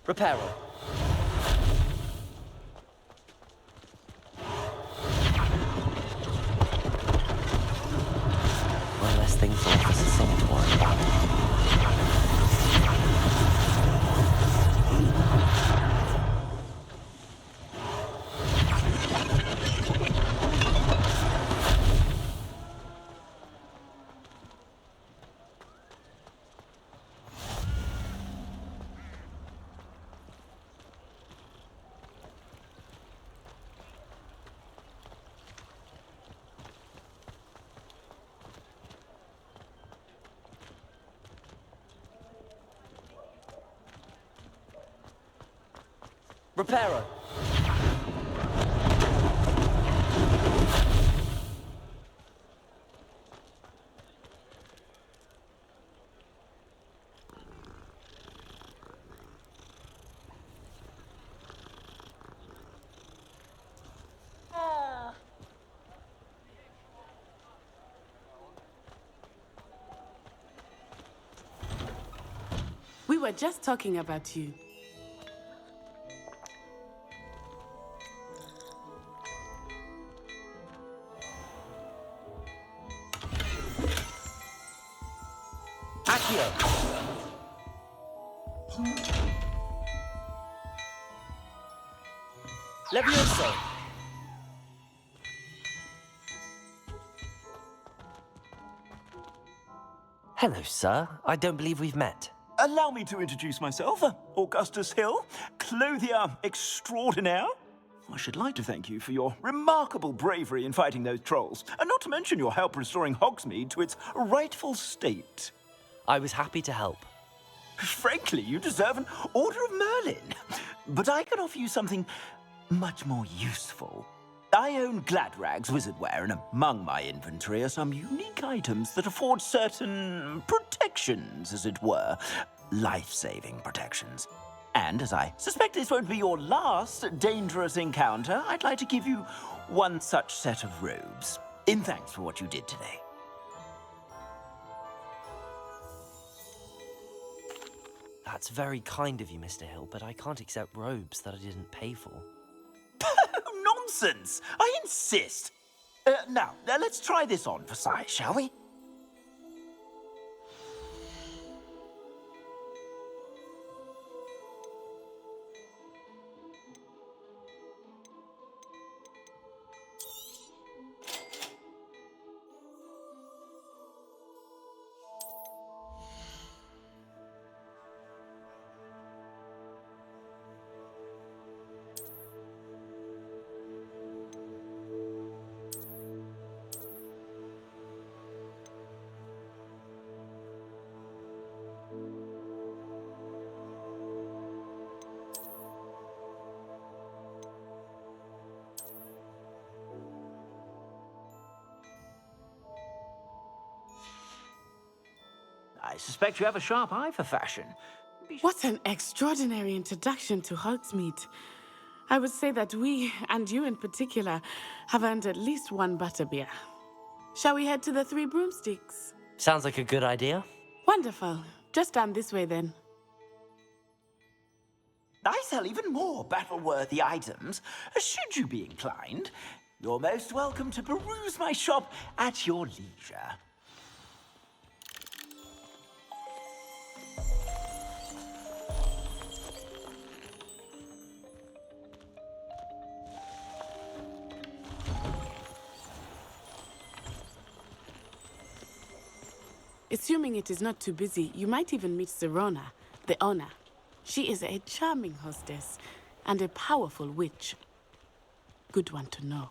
Reparo. One less thing for Officer Singh to worry about. Reparo. We were just talking about you. Accio. Levioso. Hello, sir. I don't believe we've met. Allow me to introduce myself, Augustus Hill, clothier extraordinaire. I should like to thank you for your remarkable bravery in fighting those trolls, and not to mention your help restoring Hogsmeade to its rightful state. I was happy to help. Frankly, you deserve an Order of Merlin. But I can offer you something much more useful. I own Gladrag's wizardware, and among my inventory are some unique items that afford certain protections, as it were. Life-saving protections. And as I suspect this won't be your last dangerous encounter, I'd like to give you one such set of robes, in thanks for what you did today. That's very kind of you, Mr. Hill, but I can't accept robes that I didn't pay for. Nonsense! I insist! Now, let's try this on for size, shall we? suspect you have a sharp eye for fashion. What an extraordinary introduction to Hogsmeade. I would say that we, and you in particular, have earned at least one butterbeer. Shall we head to the Three Broomsticks? Sounds like a good idea. Wonderful. Just down this way then. I sell even more battle-worthy items, should you be inclined. You're most welcome to peruse my shop at your leisure. Assuming it is not too busy, you might even meet Serona, the owner. She is a charming hostess and a powerful witch. Good one to know.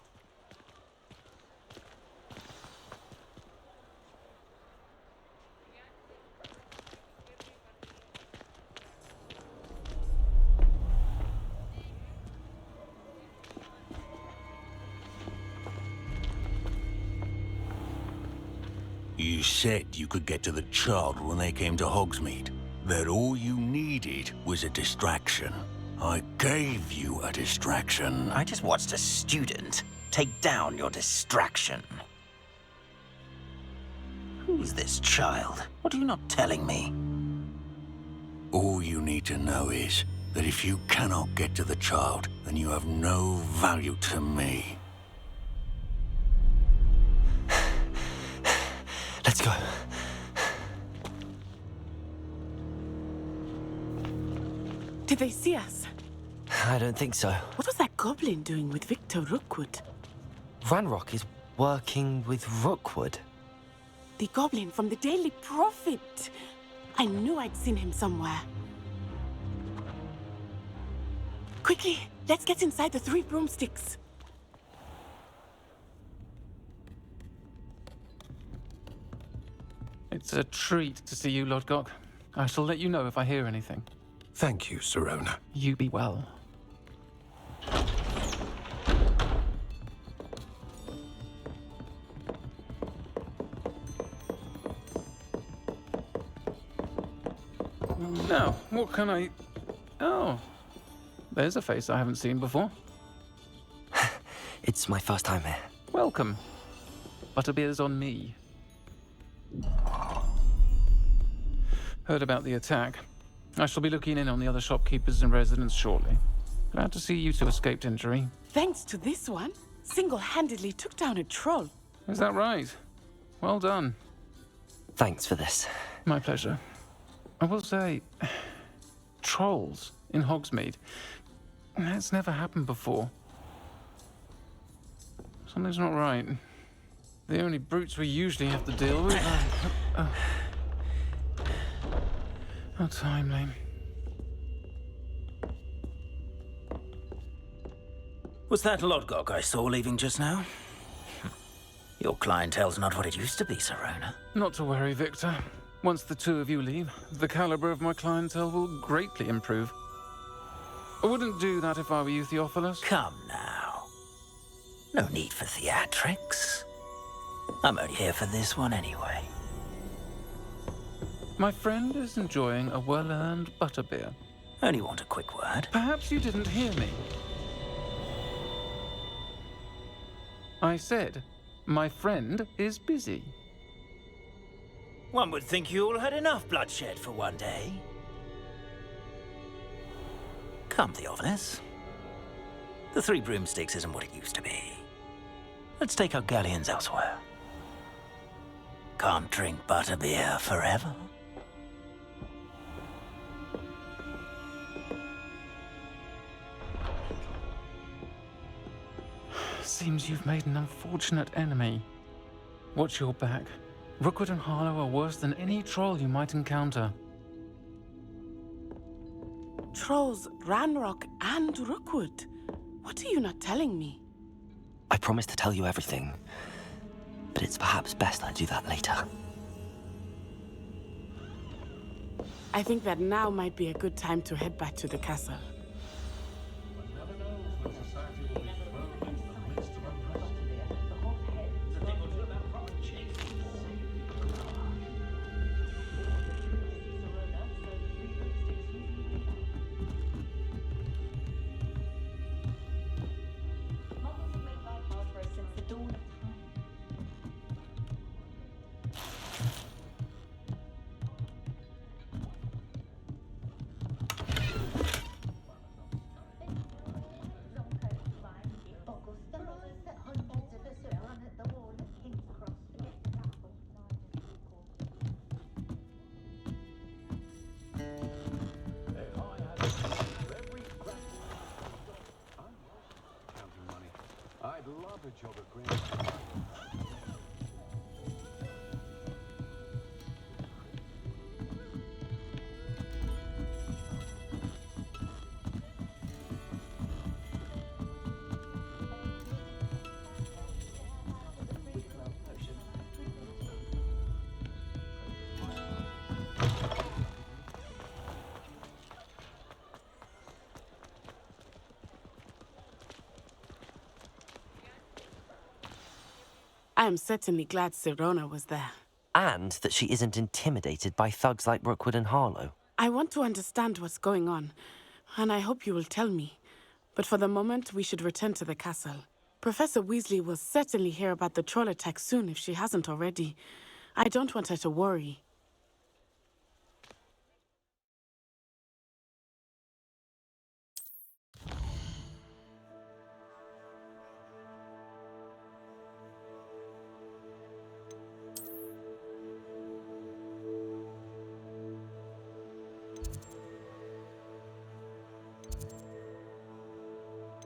You said you could get to the child when they came to Hogsmeade. That all you needed was a distraction. I gave you a distraction. I just watched a student take down your distraction. Who's this child? What are you not telling me? All you need to know is that if you cannot get to the child, then you have no value to me. Let's go. Did they see us? I don't think so. What was that goblin doing with Victor Rookwood? Ranrok is working with Rookwood. The goblin from the Daily Prophet. I knew I'd seen him somewhere. Quickly, let's get inside the Three Broomsticks. It's a treat to see you, Lord Gok. I shall let you know if I hear anything. Thank you, Serona. You be well. Now, what can I... Oh, there's a face I haven't seen before. It's my first time here. Welcome. Butterbeer's on me. Heard about the attack. I shall be looking in on the other shopkeepers and residents shortly. Glad to see you two escaped injury. Thanks to this one, single-handedly took down a troll. Is that right? Well done. Thanks for this. My pleasure. I will say, trolls in Hogsmeade. That's never happened before. Something's not right. The only brutes we usually have to deal with are... How timely. Was that Lodgok I saw leaving just now? Your clientele's not what it used to be, Serona. Not to worry, Victor. Once the two of you leave, the caliber of my clientele will greatly improve. I wouldn't do that if I were you, Theophilus. Come now. No need for theatrics. I'm only here for this one anyway. My friend is enjoying a well-earned butterbeer. Only want a quick word. Perhaps you didn't hear me. I said, my friend is busy. One would think you all had enough bloodshed for one day. Come, Theophilus. The Three Broomsticks isn't what it used to be. Let's take our galleons elsewhere. Can't drink butterbeer forever. Seems you've made an unfortunate enemy. Watch your back. Rookwood and Harlow are worse than any troll you might encounter. Trolls, Ranrok, and Rookwood. What are you not telling me? I promise to tell you everything, but it's perhaps best I do that later. I think that now might be a good time to head back to the castle. love a job at Gringotts. I am certainly glad Sirona was there. And that she isn't intimidated by thugs like Rookwood and Harlow. I want to understand what's going on, and I hope you will tell me. But for the moment, we should return to the castle. Professor Weasley will certainly hear about the troll attack soon if she hasn't already. I don't want her to worry.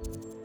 you